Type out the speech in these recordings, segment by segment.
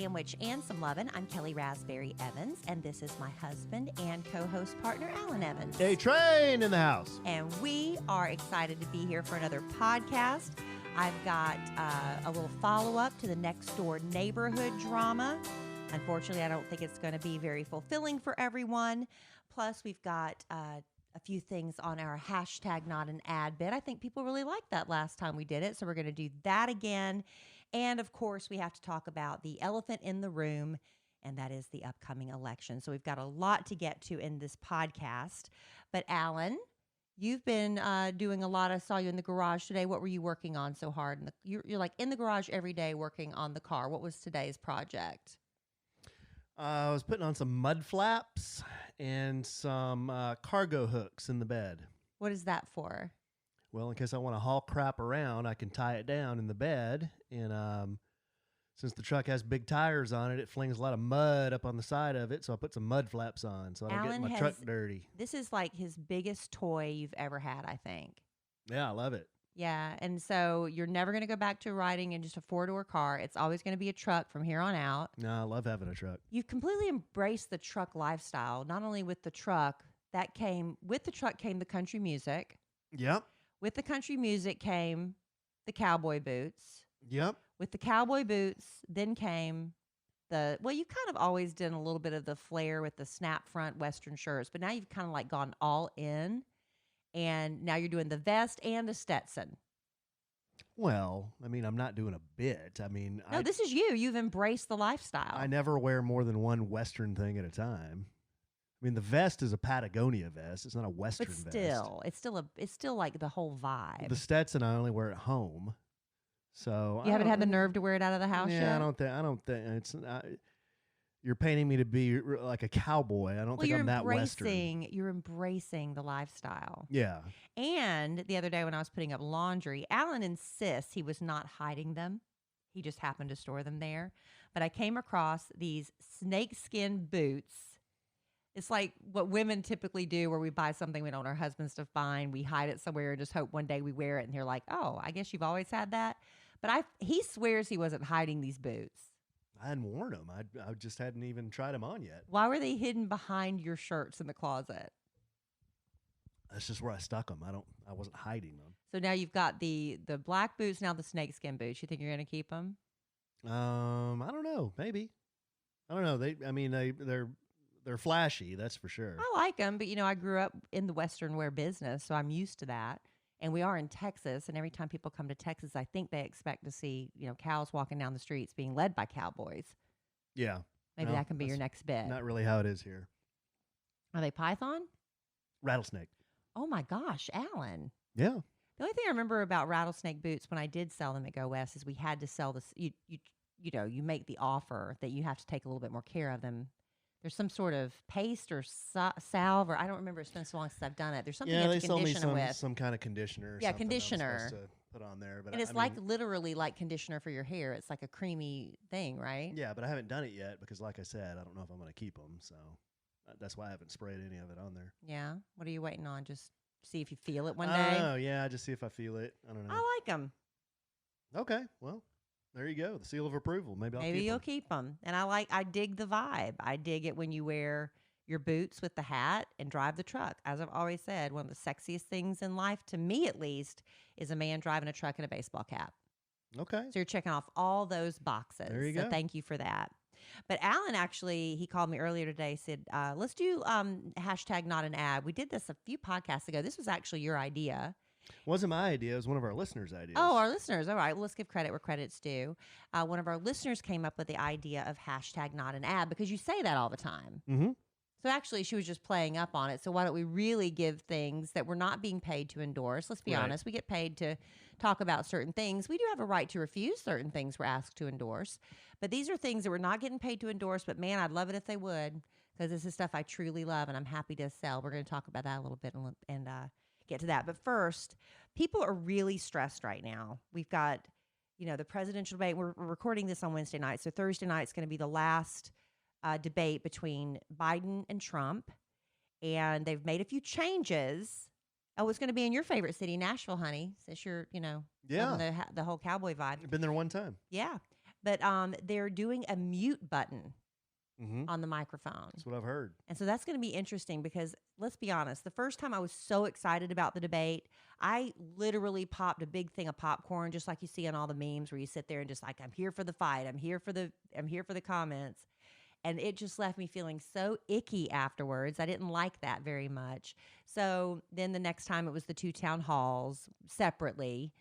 sandwich and some lovin'. I'm Kelly Raspberry Evans, and this is my husband and co-host partner, Alan Evans. Hey, train in the house. And we are excited to be here for another podcast. I've got a little follow-up to the next door neighborhood drama. Unfortunately, I don't think it's going to be very fulfilling for everyone. Plus, we've got a few things on our hashtag not an ad bit. I think people really liked that last time we did it, so we're going to do that again. And of course, we have to talk about the elephant in the room, and that is the upcoming election. So we've got a lot to get to in this podcast. But Alan, you've been doing a lot. I saw you in the garage today. What were you working on so hard? You're like in the garage every day working on the car. What was today's project? I was putting on some mud flaps and some cargo hooks in the bed. What is that for? Well, in case I want to haul crap around, I can tie it down in the bed. And since the truck has big tires on it, it flings a lot of mud up on the side of it. So I put some mud flaps on so I don't get my truck dirty. This is like his biggest toy you've ever had, I think. Yeah, I love it. Yeah. And so you're never going to go back to riding in just a four-door car. It's always going to be a truck from here on out. No, I love having a truck. You've completely embraced the truck lifestyle. Not only with the truck, came the country music. Yep. With the country music came the cowboy boots. Yep. With the cowboy boots, then came you kind of always did a little bit of the flair with the snap front Western shirts, but now you've kind of like gone all in. And now you're doing the vest and the Stetson. Well, I mean, I'm not doing a bit. No, this is you. You've embraced the lifestyle. I never wear more than one Western thing at a time. I mean, the vest is a Patagonia vest. It's not a Western vest. It's still like the whole vibe. The Stetson I only wear at home. So you haven't had the nerve to wear it out of the house yet? Yeah, I don't think it's. You're painting me to be like a cowboy. I don't think I'm that Western. You're embracing the lifestyle. Yeah. And the other day when I was putting up laundry, Alan insists he was not hiding them. He just happened to store them there. But I came across these snakeskin boots. It's like what women typically do where we buy something we don't want our husbands to find. We hide it somewhere and just hope one day we wear it. And they're like, oh, I guess you've always had that. But he swears he wasn't hiding these boots. I hadn't worn them. I just hadn't even tried them on yet. Why were they hidden behind your shirts in the closet? That's just where I stuck them. I wasn't hiding them. So now you've got the black boots, now the snakeskin boots. You think you're going to keep them? I don't know. Maybe. I don't know. They're flashy. That's for sure. I like them, but I grew up in the Western wear business, so I'm used to that. And we are in Texas, and every time people come to Texas, I think they expect to see, cows walking down the streets being led by cowboys. Yeah. Maybe that can be your next bit. Not really how it is here. Are they python? Rattlesnake. Oh my gosh, Alan. Yeah. The only thing I remember about rattlesnake boots when I did sell them at Go West is we had to sell this. You make the offer that you have to take a little bit more care of them. There's some sort of paste or salve, or I don't remember. It's been so long since I've done it. There's something you have to condition them with. Some kind of conditioner. Or conditioner. I was supposed to put on there, but and it's literally like conditioner for your hair. It's like a creamy thing, right? Yeah, but I haven't done it yet because, like I said, I don't know if I'm going to keep them. So that's why I haven't sprayed any of it on there. Yeah. What are you waiting on? Just see if you feel it one day. Oh yeah, just see if I feel it. I don't know. I like them. Okay, well. There you go. The seal of approval. Maybe you'll keep them. And I dig the vibe. I dig it when you wear your boots with the hat and drive the truck. As I've always said, one of the sexiest things in life, to me at least, is a man driving a truck in a baseball cap. Okay. So you're checking off all those boxes. There you go. So thank you for that. But Alan actually, he called me earlier today, said, let's do hashtag not an ad. We did this a few podcasts ago. This was actually your idea. Wasn't my idea. It was one of our listeners' ideas. Oh, our listeners. All right. Well, let's give credit where credit's due. One of our listeners came up with the idea of hashtag not an ad because you say that all the time. Mm-hmm. So actually, she was just playing up on it. So why don't we really give things that we're not being paid to endorse? Let's be honest. We get paid to talk about certain things. We do have a right to refuse certain things we're asked to endorse. But these are things that we're not getting paid to endorse. But man, I'd love it if they would, because this is stuff I truly love and I'm happy to sell. We're going to talk about that a little bit and get to that. But first, people are really stressed right now. We've got, the presidential debate. We're recording this on Wednesday night. So Thursday night is going to be the last debate between Biden and Trump. And they've made a few changes. Oh, it's going to be in your favorite city, Nashville, honey, since you're, yeah, on the whole cowboy vibe. I've been there one time. Yeah. But they're doing a mute button on the microphone. That's what I've heard. And so that's going to be interesting because let's be honest, the first time I was so excited about the debate, I literally popped a big thing of popcorn, just like you see on all the memes where you sit there and just like, I'm here for the fight. I'm here for the comments. And it just left me feeling so icky afterwards. I didn't like that very much. So then the next time it was the 2 town halls separately.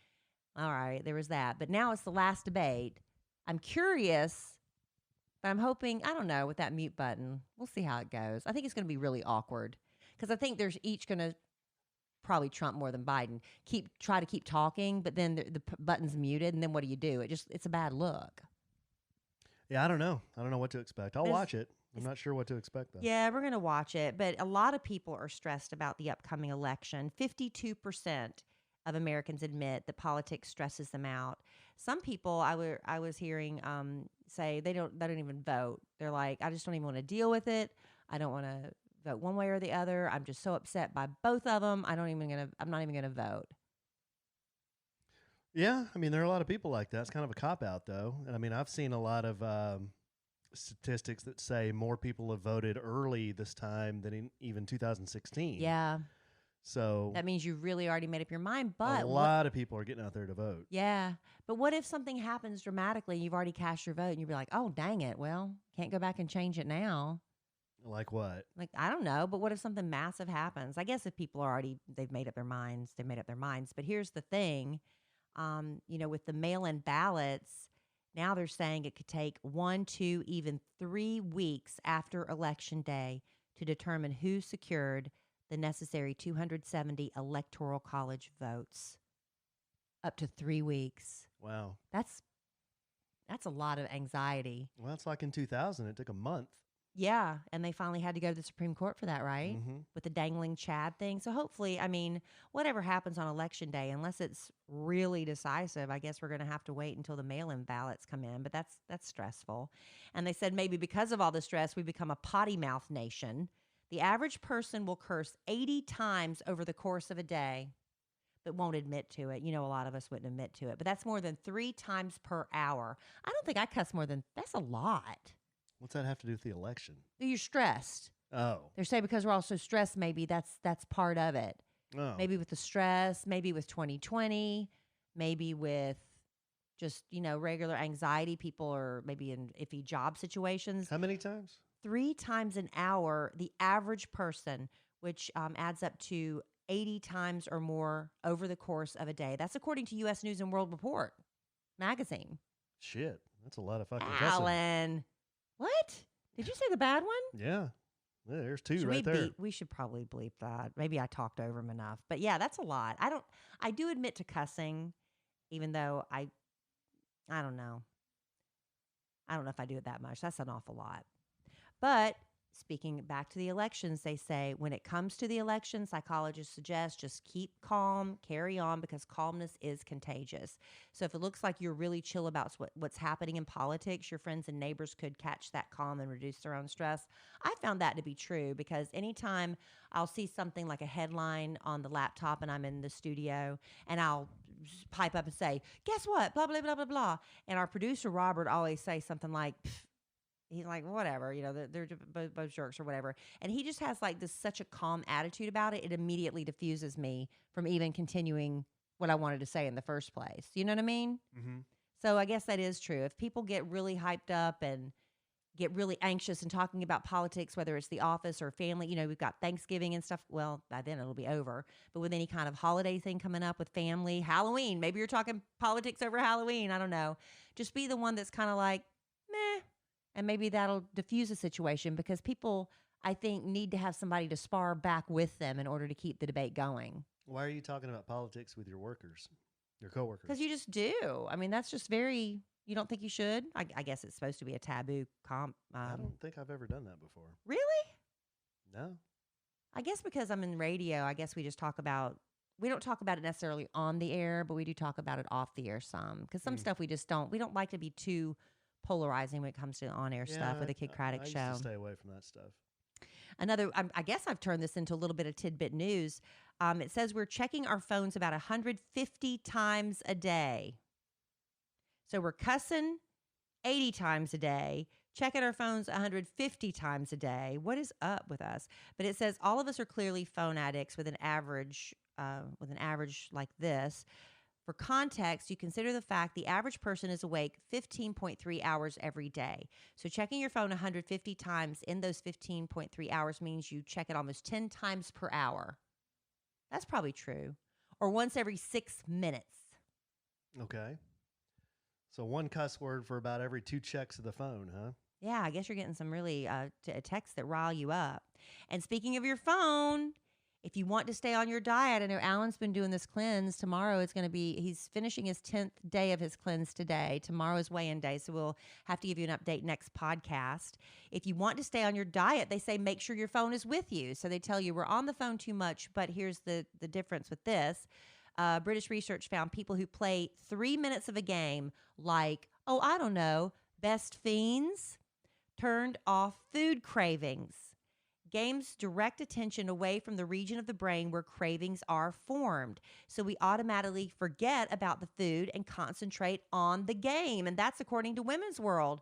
All right, there was that. But now it's the last debate. I'm curious, but I'm hoping, I don't know, with that mute button, we'll see how it goes. I think it's going to be really awkward because I think there's each going to probably Trump more than Biden. Try to keep talking, but then the button's muted, and then what do? It's a bad look. Yeah, I don't know. I don't know what to expect. I'll watch it. I'm not sure what to expect, though. Yeah, we're going to watch it. But a lot of people are stressed about the upcoming election. 52% of Americans admit that politics stresses them out. Some people I was hearing say they don't even vote. They're like, I just don't even want to deal with it. I don't want to vote one way or the other. I'm just so upset by both of them. I'm not even gonna vote. Yeah, I mean, there are a lot of people like that. It's kind of a cop-out, though. And I mean, I've seen a lot of statistics that say more people have voted early this time than in even 2016. Yeah. So that means you really already made up your mind. But a lot of people are getting out there to vote. Yeah. But what if something happens dramatically? You've already cast your vote and you'd be like, oh, dang it. Well, can't go back and change it now. Like what? Like, I don't know. But what if something massive happens? I guess if people are they've made up their minds. But here's the thing. With the mail-in ballots, now they're saying it could take 1, 2, even 3 weeks after Election Day to determine who secured the necessary 270 electoral college votes. Up to 3 weeks. Wow. That's a lot of anxiety. Well, it's like in 2000. It took a month. Yeah, and they finally had to go to the Supreme Court for that, right? Mm-hmm. With the dangling Chad thing. So hopefully, I mean, whatever happens on Election Day, unless it's really decisive, I guess we're going to have to wait until the mail-in ballots come in. But that's stressful. And they said maybe because of all the stress, we become a potty mouth nation. The average person will curse 80 times over the course of a day, but won't admit to it. A lot of us wouldn't admit to it. But that's more than 3 times per hour. I don't think I cuss more than, that's a lot. What's that have to do with the election? You're stressed. Oh. They're saying because we're all so stressed, maybe that's part of it. Oh. Maybe with the stress, maybe with 2020, maybe with just, regular anxiety. People are maybe in iffy job situations. How many times? 3 times an hour, the average person, which adds up to 80 times or more over the course of a day. That's according to U.S. News and World Report magazine. Shit, that's a lot of fucking cussing. Alan, what? Did you say the bad one? Yeah. Yeah, there's 2 right there. We should probably bleep that. Maybe I talked over him enough. But yeah, that's a lot. I do admit to cussing, even though I don't know. I don't know if I do it that much. That's an awful lot. But speaking back to the elections, they say when it comes to the election, psychologists suggest just keep calm, carry on, because calmness is contagious. So if it looks like you're really chill about what's happening in politics, your friends and neighbors could catch that calm and reduce their own stress. I found that to be true because anytime I'll see something like a headline on the laptop and I'm in the studio and I'll pipe up and say, guess what? Blah, blah, blah, blah, blah. And our producer, Robert, always say something like, he's like, whatever, they're both jerks or whatever. And he just has like such a calm attitude about it. It immediately diffuses me from even continuing what I wanted to say in the first place. You know what I mean? Mm-hmm. So I guess that is true. If people get really hyped up and get really anxious and talking about politics, whether it's the office or family, we've got Thanksgiving and stuff. Well, by then it'll be over. But with any kind of holiday thing coming up with family, Halloween, maybe you're talking politics over Halloween. I don't know. Just be the one that's kind of like, meh. And maybe that'll diffuse a situation because people, I think, need to have somebody to spar back with them in order to keep the debate going. Why are you talking about politics with your workers, your coworkers? Because you just do. I mean, that's just very, you don't think you should? I guess it's supposed to be a taboo comp. I don't think I've ever done that before. Really? No. I guess because I'm in radio, I guess we just talk about, we don't talk about it necessarily on the air, but we do talk about it off the air some. Because some stuff we don't like to be too polarizing when it comes to on-air stuff with a Kid Craddock show. I used to stay away from that stuff. Another, I guess I've turned this into a little bit of tidbit news. It says we're checking our phones about 150 times a day. So we're cussing 80 times a day, checking our phones 150 times a day. What is up with us? But it says all of us are clearly phone addicts with an average like this. For context, you consider the fact the average person is awake 15.3 hours every day. So checking your phone 150 times in those 15.3 hours means you check it almost 10 times per hour. That's probably true. Or once every 6 minutes. Okay. So one cuss word for about every 2 checks of the phone, huh? Yeah, I guess you're getting some really texts that rile you up. And speaking of your phone, if you want to stay on your diet, I know Alan's been doing this cleanse. Tomorrow it's going to be, he's finishing his 10th day of his cleanse today. Tomorrow is weigh-in day, so we'll have to give you an update next podcast. If you want to stay on your diet, they say make sure your phone is with you. So they tell you we're on the phone too much, but here's the difference with this. British research found people who play 3 minutes of a game like, oh, I don't know, Best Fiends, turned off food cravings. Games direct attention away from the region of the brain where cravings are formed. So we automatically forget about the food and concentrate on the game. And that's according to Women's World.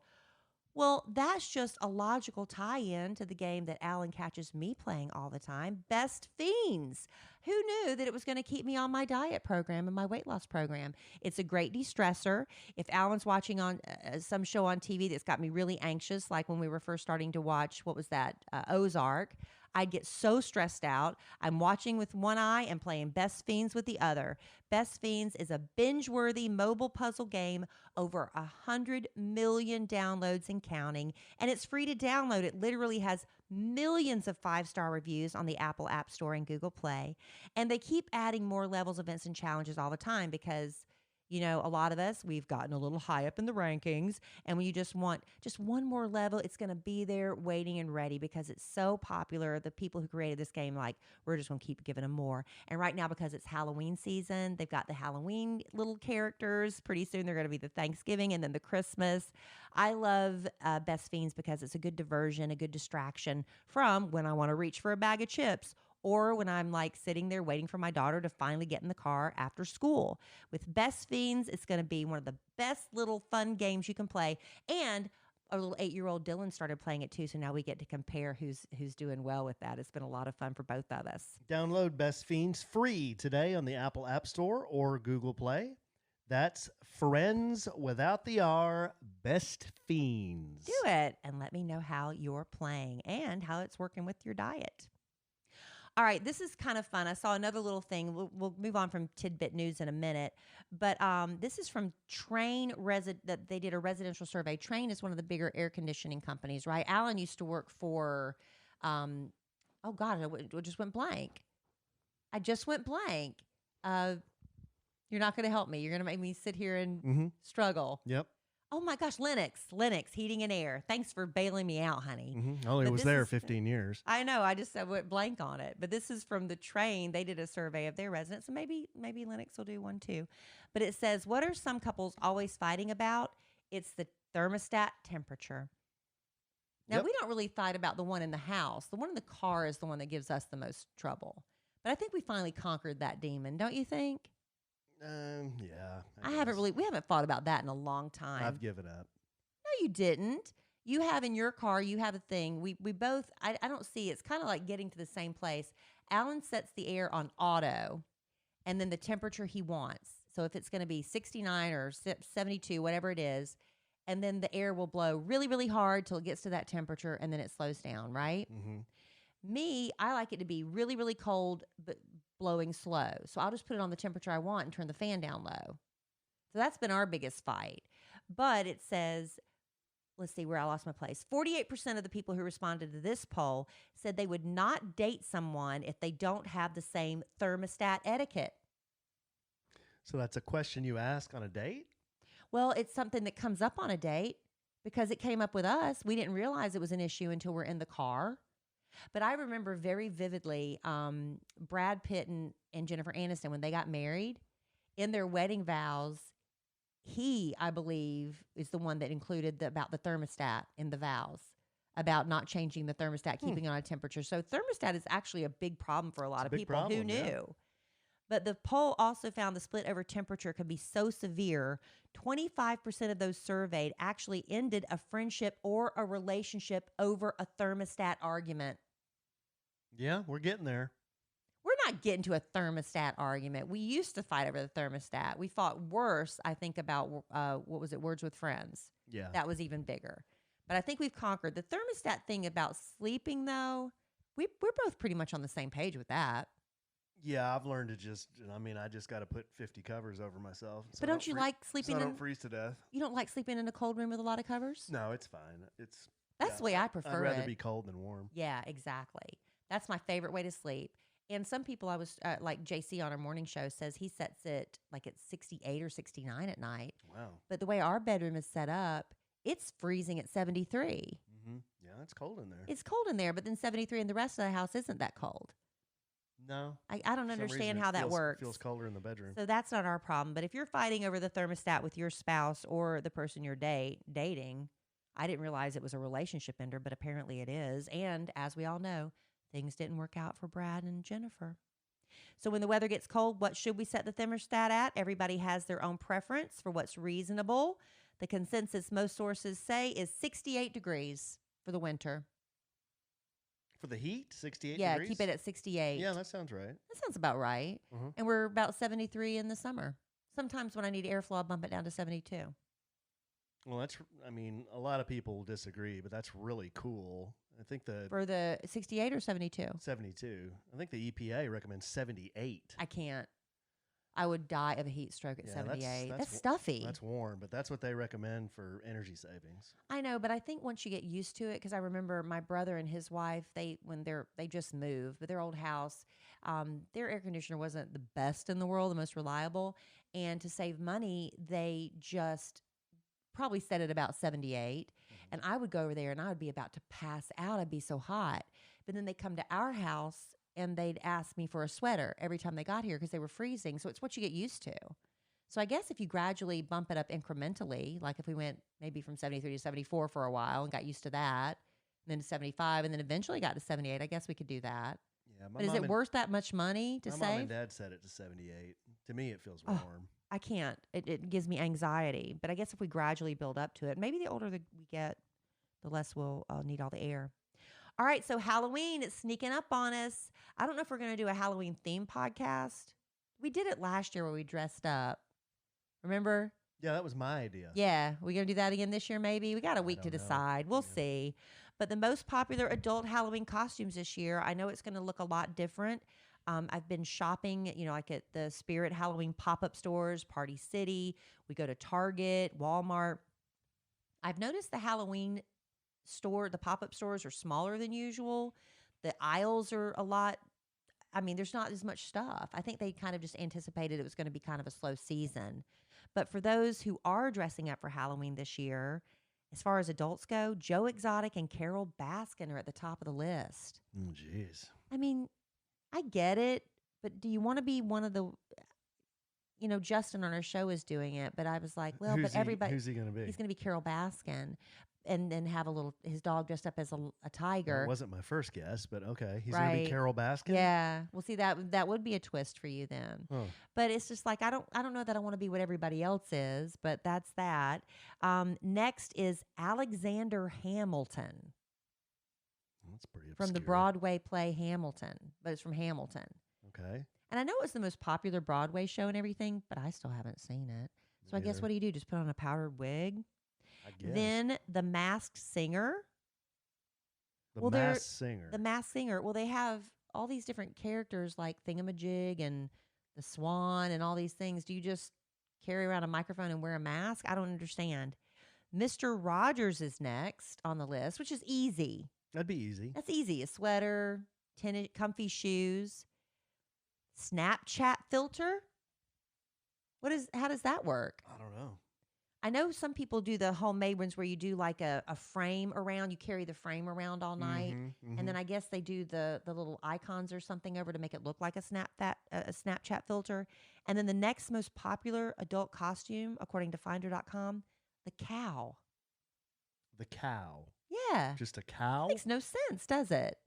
Well, that's just a logical tie-in to the game that Alan catches me playing all the time, Best Fiends. Who knew that it was going to keep me on my diet program and my weight loss program? It's a great de-stressor. If Alan's watching on some show on TV that's got me really anxious, like when we were first starting to watch, what was that, Ozark, I'd get so stressed out. I'm watching with one eye and playing Best Fiends with the other. Best Fiends is a binge-worthy mobile puzzle game, over 100 million downloads and counting, and it's free to download. It literally has millions of 5-star reviews on the Apple App Store and Google Play, and they keep adding more levels, events, and challenges all the time because, you know, a lot of us, we've gotten a little high up in the rankings, and when you just want just one more level, it's going to be there waiting and ready because it's so popular. The people who created this game, like, we're just going to keep giving them more. And right now, because it's Halloween season, they've got the Halloween little characters. Pretty soon, they're going to be the Thanksgiving and then the Christmas. I love Best Fiends because it's a good diversion, a good distraction from when I want to reach for a bag of chips or when I'm like sitting there waiting for my daughter to finally get in the car after school. With Best Fiends, it's going to be one of the best little fun games you can play. And our little 8-year-old Dylan started playing it too, so now we get to compare who's doing well with that. It's been a lot of fun for both of us. Download Best Fiends free today on the Apple App Store or Google Play. That's Friends without the R, Best Fiends. Do it and let me know how you're playing and how it's working with your diet. All right, this is kind of fun. I saw another little thing. We'll move on from tidbit news in a minute, but this is from Train. That they did a residential survey. Train is one of the bigger air conditioning companies, right? Alan used to work for. Oh God, I just went blank. I just went blank. You're not going to help me. You're going to make me sit here and struggle. Yep. Oh my gosh, Lennox Heating and Air. Thanks for bailing me out, honey. Only was there 15 years. I know. I went blank on it. But this is from the Train. They did a survey of their residents, and maybe Lennox will do one too. But it says, what are some couples always fighting about? It's the thermostat temperature. Now, we don't really fight about the one in the house. The one in the car is the one that gives us the most trouble. But I think we finally conquered that demon, don't you think? Yeah. We haven't fought about that in a long time. I've given up. No, you didn't. You have in your car, you have a thing. We both, I don't see, it's kind of like getting to the same place. Alan sets the air on auto and then the temperature he wants. So if it's going to be 69 or 72, whatever it is, and then the air will blow really, really hard till it gets to that temperature and then it slows down, right? Me, I like it to be really, really cold, but blowing slow. So I'll just put it on the temperature I want and turn the fan down low. So that's been our biggest fight. But it says, let's see where I lost my place. 48% of the people who responded to this poll said they would not date someone if they don't have the same thermostat etiquette. So that's a question you ask on a date? Well, it's something that comes up on a date because it came up with us. We didn't realize it was an issue until we're in the car. But I remember very vividly Brad Pitt and Jennifer Aniston, when they got married, in their wedding vows, he, I believe, is the one that included about the thermostat in the vows, about not changing the thermostat, keeping it on a temperature. So thermostat is actually a big problem for a lot of people. Who knew? Yeah. But the poll also found the split over temperature can be so severe. 25% of those surveyed actually ended a friendship or a relationship over a thermostat argument. Yeah, we're getting there. We're not getting to a thermostat argument. We used to fight over the thermostat. We fought worse, I think, about, what was it, Words with Friends. Yeah. That was even bigger. But I think we've conquered. The thermostat thing about sleeping, though, we're both pretty much on the same page with that. Yeah, I've learned to I just got to put 50 covers over myself. But don't you like sleeping so I don't freeze to death? You don't like sleeping in a cold room with a lot of covers? No, it's fine. That's the way I prefer I'd rather it. be cold than warm. Yeah, exactly. That's my favorite way to sleep. And some people like JC on our morning show says he sets it like at 68 or 69 at night. Wow. But the way our bedroom is set up, it's freezing at 73. Mm-hmm. Yeah, it's cold in there. It's cold in there, but then 73 in the rest of the house isn't that cold. No. I don't understand how that works. It feels colder in the bedroom. So that's not our problem. But if you're fighting over the thermostat with your spouse or the person you're dating, I didn't realize it was a relationship ender, but apparently it is. And as we all know, things didn't work out for Brad and Jennifer. So when the weather gets cold, what should we set the thermostat at? Everybody has their own preference for what's reasonable. The consensus most sources say is 68 degrees for the winter. For the heat, 68 yeah, degrees? keep it at 68. Yeah, that sounds right. That sounds about right. Mhm. And we're about 73 in the summer. Sometimes when I need airflow, I'll bump it down to 72. Well, a lot of people disagree, but that's really cool. I think For the 68 or 72? 72. I think the EPA recommends 78. I can't. I would die of a heat stroke at 78. That's stuffy. That's warm, but that's what they recommend for energy savings. I know, but I think once you get used to it, because I remember my brother and his wife, they just moved, but their old house, their air conditioner wasn't the best in the world, the most reliable, and to save money, they just probably set it about 78. Mm-hmm. And I would go over there and I would be about to pass out. I'd be so hot. But then they come to our house and they'd ask me for a sweater every time they got here because they were freezing. So it's what you get used to. So I guess if you gradually bump it up incrementally, like if we went maybe from 73 to 74 for a while and got used to that, and then to 75, and then eventually got to 78, I guess we could do that. Yeah, but is it worth that much money to save? My mom and dad set it to 78. To me, it feels warm. I can't. It gives me anxiety. But I guess if we gradually build up to it, maybe the older we get, the less we'll need all the air. All right, so Halloween is sneaking up on us. I don't know if we're going to do a Halloween theme podcast. We did it last year where we dressed up. Remember? Yeah, that was my idea. Yeah, we going to do that again this year maybe? We got a week to decide. We'll see. But the most popular adult Halloween costumes this year, I know it's going to look a lot different. I've been shopping, like at the Spirit Halloween pop-up stores, Party City. We go to Target, Walmart. I've noticed the Halloween store, the pop-up stores are smaller than usual. The aisles are a lot. There's not as much stuff. I think they kind of just anticipated it was going to be kind of a slow season. But for those who are dressing up for Halloween this year, as far as adults go, Joe Exotic and Carol Baskin are at the top of the list. Oh, jeez. I get it, but do you want to be one of the, Justin on our show is doing it, but I was like, well, everybody. Who's he going to be? He's going to be Carol Baskin. And then have his dog dressed up as a tiger. That wasn't my first guess, but okay. He's going to be Carol Baskin? Yeah. Well, see, that would be a twist for you then. Huh. But it's just like, I don't know that I want to be what everybody else is, but that's that. Next is Alexander Hamilton. That's pretty obscure. From the Broadway play Hamilton, but it's from Hamilton. Okay. And I know it's the most popular Broadway show and everything, but I still haven't seen it. So I guess what do? Just put on a powdered wig? I guess. Then the Masked Singer. The Masked Singer. Well, they have all these different characters like Thingamajig and the Swan and all these things. Do you just carry around a microphone and wear a mask? I don't understand. Mr. Rogers is next on the list, which is easy. That'd be easy. That's easy. A sweater, comfy shoes, Snapchat filter. How does that work? I don't know. I know some people do the homemade ones where you do like a frame around. You carry the frame around all night. And then I guess they do the little icons or something over to make it look like a Snapchat filter. And then the next most popular adult costume, according to Finder.com, the cow. The cow? Yeah. Just a cow? Makes no sense, does it?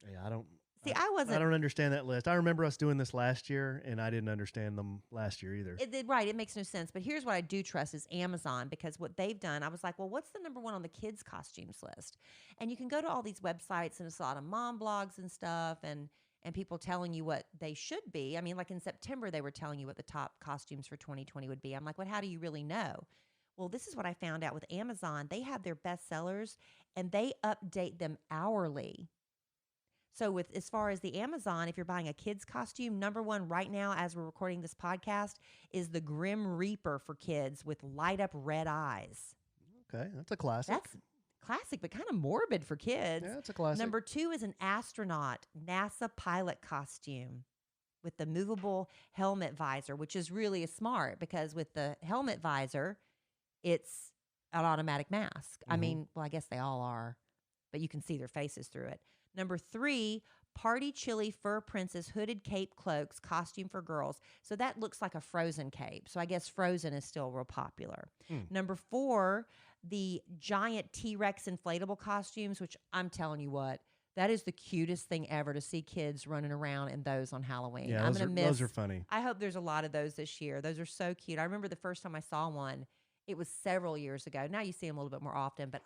Yeah, I don't See, I I wasn't. don't understand that list. I remember us doing this last year, and I didn't understand them last year either. Right, it makes no sense. But here's what I do trust is Amazon, because what they've done, I was like, well, what's the number one on the kids' costumes list? And you can go to all these websites, and it's a lot of mom blogs and stuff, and people telling you what they should be. I mean, like in September, they were telling you what the top costumes for 2020 would be. I'm like, well, how do you really know? Well, this is what I found out with Amazon. They have their bestsellers, and they update them hourly. So with as far as the Amazon, if you're buying a kid's costume, number one right now as we're recording this podcast is the Grim Reaper for kids with light up red eyes. Okay, that's a classic. That's classic, but kind of morbid for kids. Yeah, it's a classic. Number two is an astronaut NASA pilot costume with the movable helmet visor, which is really smart because with the helmet visor, it's an automatic mask. I mean, well, I guess they all are, but you can see their faces through it. Number three, party chili fur princess hooded cape cloaks costume for girls. So that looks like a Frozen cape. So I guess Frozen is still real popular. Number four, the giant T-Rex inflatable costumes, which I'm telling you what, that is the cutest thing ever to see kids running around in those on Halloween. Yeah, those are funny. I hope there's a lot of those this year. Those are so cute. I remember the first time I saw one. It was several years ago. Now you see them a little bit more often, but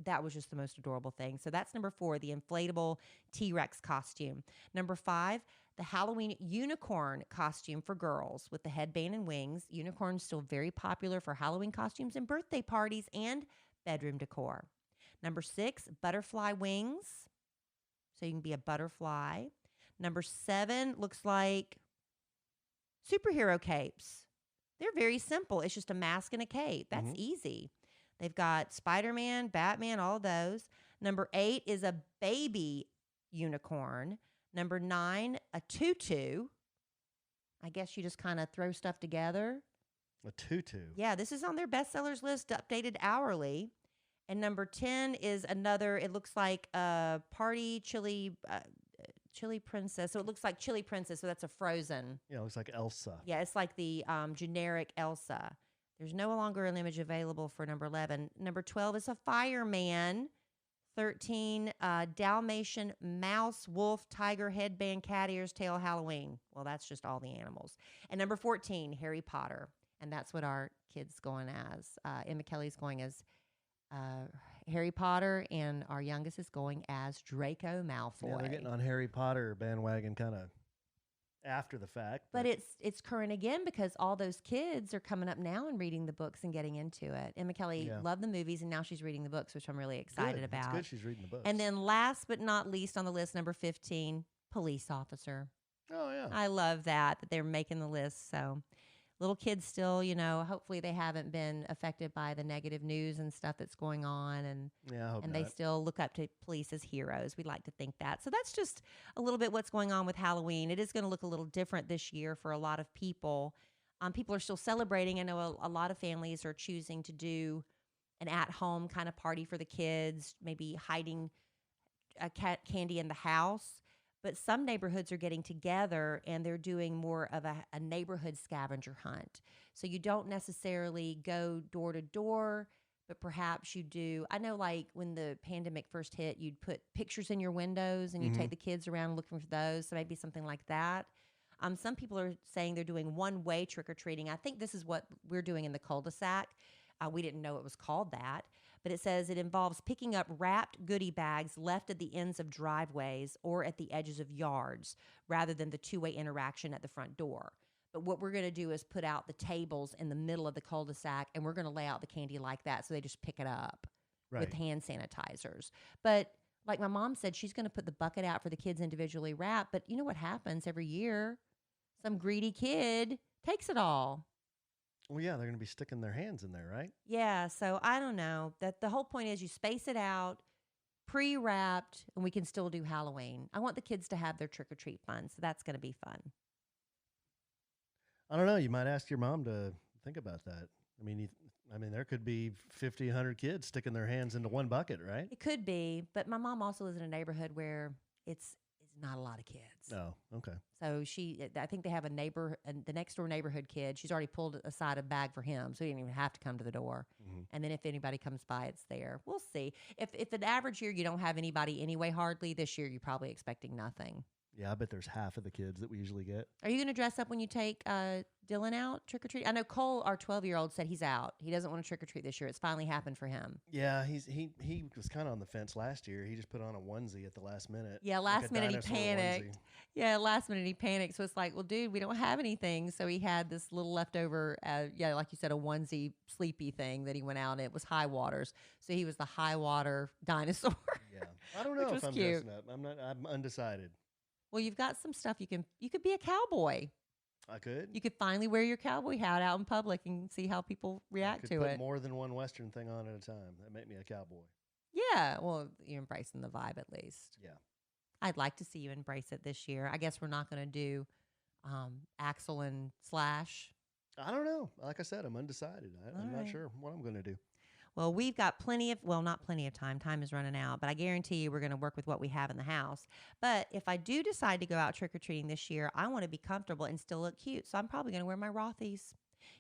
that was just the most adorable thing. So that's number four, the inflatable T-Rex costume. Number five, the Halloween unicorn costume for girls with the headband and wings. Unicorn's still very popular for Halloween costumes and birthday parties and bedroom decor. Number six, butterfly wings. So you can be a butterfly. Number seven looks like superhero capes. They're very simple. It's just a mask and a cape. That's easy. They've got Spider-Man, Batman, all those. Number eight is a baby unicorn. Number nine, a tutu. I guess you just kind of throw stuff together. A tutu. Yeah, this is on their bestsellers list, updated hourly. And number 10 is another, it looks like a party chili princess. So it looks like chili princess. So that's a Frozen. Yeah, it looks like Elsa. Yeah, it's like the generic Elsa. There's no longer an image available for number 11. Number 12 is a fireman. 13, Dalmatian mouse, wolf, tiger, headband, cat ears, tail, Halloween. Well, that's just all the animals. And number 14, Harry Potter. And that's what our kid's going as. Emma Kelly's going as Harry Potter, and our youngest is going as Draco Malfoy. Yeah, they're getting on Harry Potter bandwagon kind of after the fact. But it's current again because all those kids are coming up now and reading the books and getting into it. Emma Kelly loved the movies, and now she's reading the books, which I'm really excited about. It's good she's reading the books. And then last but not least on the list, number 15, police officer. Oh, yeah. I love that they're making the list. So little kids still, hopefully they haven't been affected by the negative news and stuff that's going on. And yeah, I hope and not. they still look up to police as heroes. We'd like to think that. So that's just a little bit what's going on with Halloween. It is going to look a little different this year for a lot of people. People are still celebrating. I know a lot of families are choosing to do an at-home kind of party for the kids, maybe hiding candy in the house. But some neighborhoods are getting together and they're doing more of a neighborhood scavenger hunt. So you don't necessarily go door to door, but perhaps you do. I know, like when the pandemic first hit, you'd put pictures in your windows and you'd take the kids around looking for those. So maybe something like that. Some people are saying they're doing one-way trick-or-treating. I think this is what we're doing in the cul-de-sac. We didn't know it was called that. But it says it involves picking up wrapped goodie bags left at the ends of driveways or at the edges of yards rather than the two-way interaction at the front door. But what we're going to do is put out the tables in the middle of the cul-de-sac, and we're going to lay out the candy like that so they just pick it up with hand sanitizers. But like my mom said, she's going to put the bucket out for the kids individually wrapped. But you know what happens every year? Some greedy kid takes it all. Well, yeah, they're going to be sticking their hands in there, right? Yeah, so I don't know. That the whole point is you space it out, pre-wrapped, and we can still do Halloween. I want the kids to have their trick-or-treat fun, so that's going to be fun. I don't know. You might ask your mom to think about that. I mean, there could be 50, 100 kids sticking their hands into one bucket, right? It could be, but my mom also lives in a neighborhood where it's not a lot of kids. Oh, okay. So I think they have the next door neighborhood kid. She's already pulled aside a bag for him, so he didn't even have to come to the door. Mm-hmm. And then if anybody comes by, it's there. We'll see. If an average year you don't have anybody anyway, hardly, this year you're probably expecting nothing. Yeah, I bet there's half of the kids that we usually get. Are you going to dress up when you take Dylan out trick or treat? I know Cole, our 12-year-old, said he's out. He doesn't want to trick or treat this year. It's finally happened for him. Yeah, he was kind of on the fence last year. He just put on a onesie at the last minute. Yeah, last minute he panicked. Yeah, last minute he panicked. So it's like, well, dude, we don't have anything. So he had this little leftover, like you said, a onesie sleepy thing that he went out in. It was high waters. So he was the high water dinosaur. Yeah, I don't know if I'm cute. dressing up. I'm undecided. Well, you've got some stuff you could be a cowboy. I could. You could finally wear your cowboy hat out in public and see how people react to put it. More than one Western thing on at a time. That make me a cowboy. Yeah, well, you're embracing the vibe at least. Yeah. I'd like to see you embrace it this year. I guess we're not going to do Axel and Slash. I don't know. Like I said, I'm undecided. I'm not sure what I'm going to do. Well, we've got not plenty of time. Time is running out, but I guarantee you we're going to work with what we have in the house. But if I do decide to go out trick-or-treating this year, I want to be comfortable and still look cute. So I'm probably going to wear my Rothy's.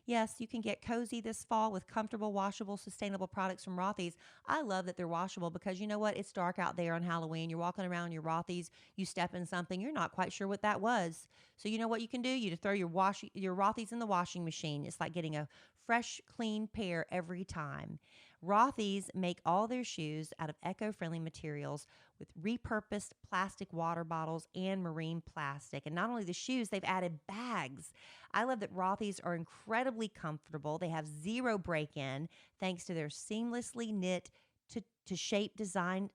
Yes, you can get cozy this fall with comfortable, washable, sustainable products from Rothy's. I love that they're washable because you know what? It's dark out there on Halloween. You're walking around in your Rothy's, you step in something, you're not quite sure what that was. So you know what you can do? You just throw your Rothy's in the washing machine. It's like getting a fresh, clean pair every time. Rothy's make all their shoes out of eco-friendly materials with repurposed plastic water bottles and marine plastic. And not only the shoes, they've added bags. I love that Rothy's are incredibly comfortable. They have zero break-in thanks to their seamlessly knit to shape design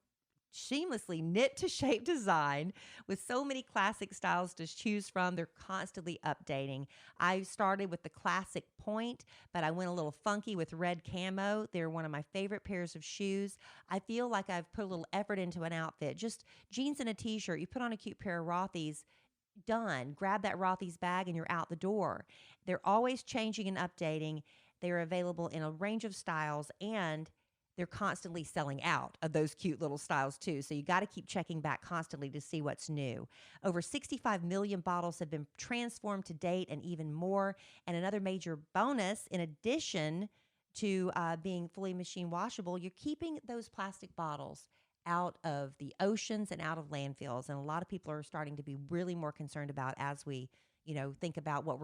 with so many classic styles to choose from. They're constantly updating. I started with the classic point, but I went a little funky with red camo. They're one of my favorite pairs of shoes. I feel like I've put a little effort into an outfit. Just jeans and a t-shirt. You put on a cute pair of Rothy's, done. Grab that Rothy's bag and you're out the door. They're always changing and updating. They're available in a range of styles, and they're constantly selling out of those cute little styles too. So you got to keep checking back constantly to see what's new. Over 65 million bottles have been transformed to date and even more. And another major bonus, in addition to being fully machine washable, you're keeping those plastic bottles out of the oceans and out of landfills. And a lot of people are starting to be really more concerned about as we think about what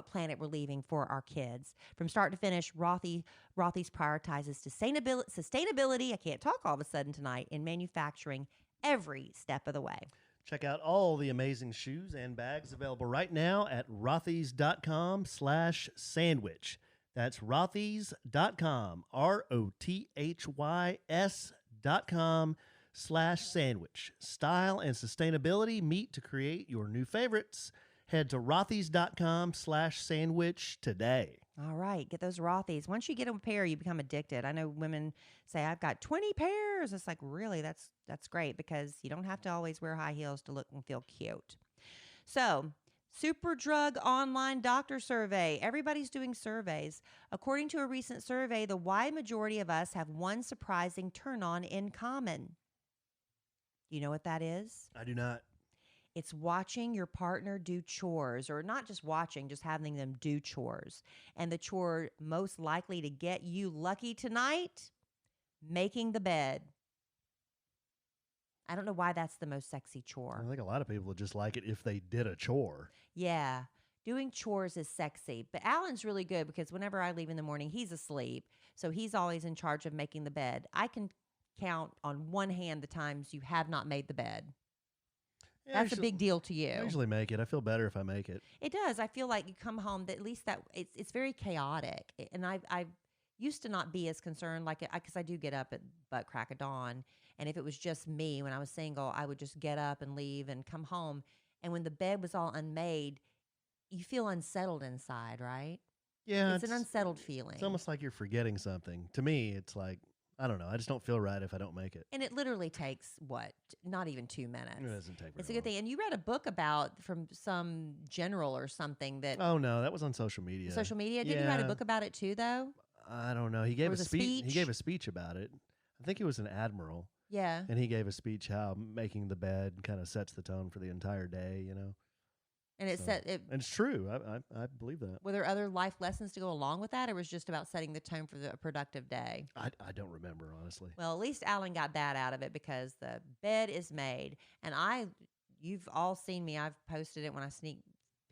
planet we're leaving for our kids. From start to finish, Rothy's prioritizes sustainability. I can't talk all of a sudden tonight in manufacturing every step of the way. Check out all the amazing shoes and bags available right now at rothys.com/sandwich. That's rothys.com, ROTHYS.com/sandwich. Style and sustainability meet to create your new favorites. Head to rothys.com/sandwich today. All right. Get those Rothy's. Once you get a pair, you become addicted. I know women say, I've got 20 pairs. It's like, really? That's great because you don't have to always wear high heels to look and feel cute. So, Superdrug Online Doctor Survey. Everybody's doing surveys. According to a recent survey, the wide majority of us have one surprising turn-on in common. Do you know what that is? I do not. It's watching your partner do chores, or not just watching, just having them do chores. And the chore most likely to get you lucky tonight, making the bed. I don't know why that's the most sexy chore. I think a lot of people would just like it if they did a chore. Yeah, doing chores is sexy. But Alan's really good because whenever I leave in the morning, he's asleep. So he's always in charge of making the bed. I can count on one hand the times you have not made the bed. Yeah, that's a big deal to you. I usually make it. I feel better if I make it. It does. I feel like you come home, at least that it's very chaotic. And I used to not be as concerned, because I do get up at butt crack of dawn. And if it was just me when I was single, I would just get up and leave and come home. And when the bed was all unmade, you feel unsettled inside, right? Yeah. It's an unsettled feeling. It's almost like you're forgetting something. To me, it's like, I don't know. I just don't feel right if I don't make it. And it literally takes, not even 2 minutes. It doesn't take very It's a good thing. And you read a book from some general or something that... Oh, no. That was on social media. Social media? Did you write a book about it too, though? I don't know. He gave a speech. speech? He gave a speech about it. I think he was an admiral. Yeah. And he gave a speech how making the bed kind of sets the tone for the entire day, And it So- said And it's true. I believe that. were there other life lessons to go along with that, or was it just about setting the tone for a productive day? I don't remember, honestly. Well, at least Alan got that out of it because the bed is made. And you've all seen me. I've posted it when I sneak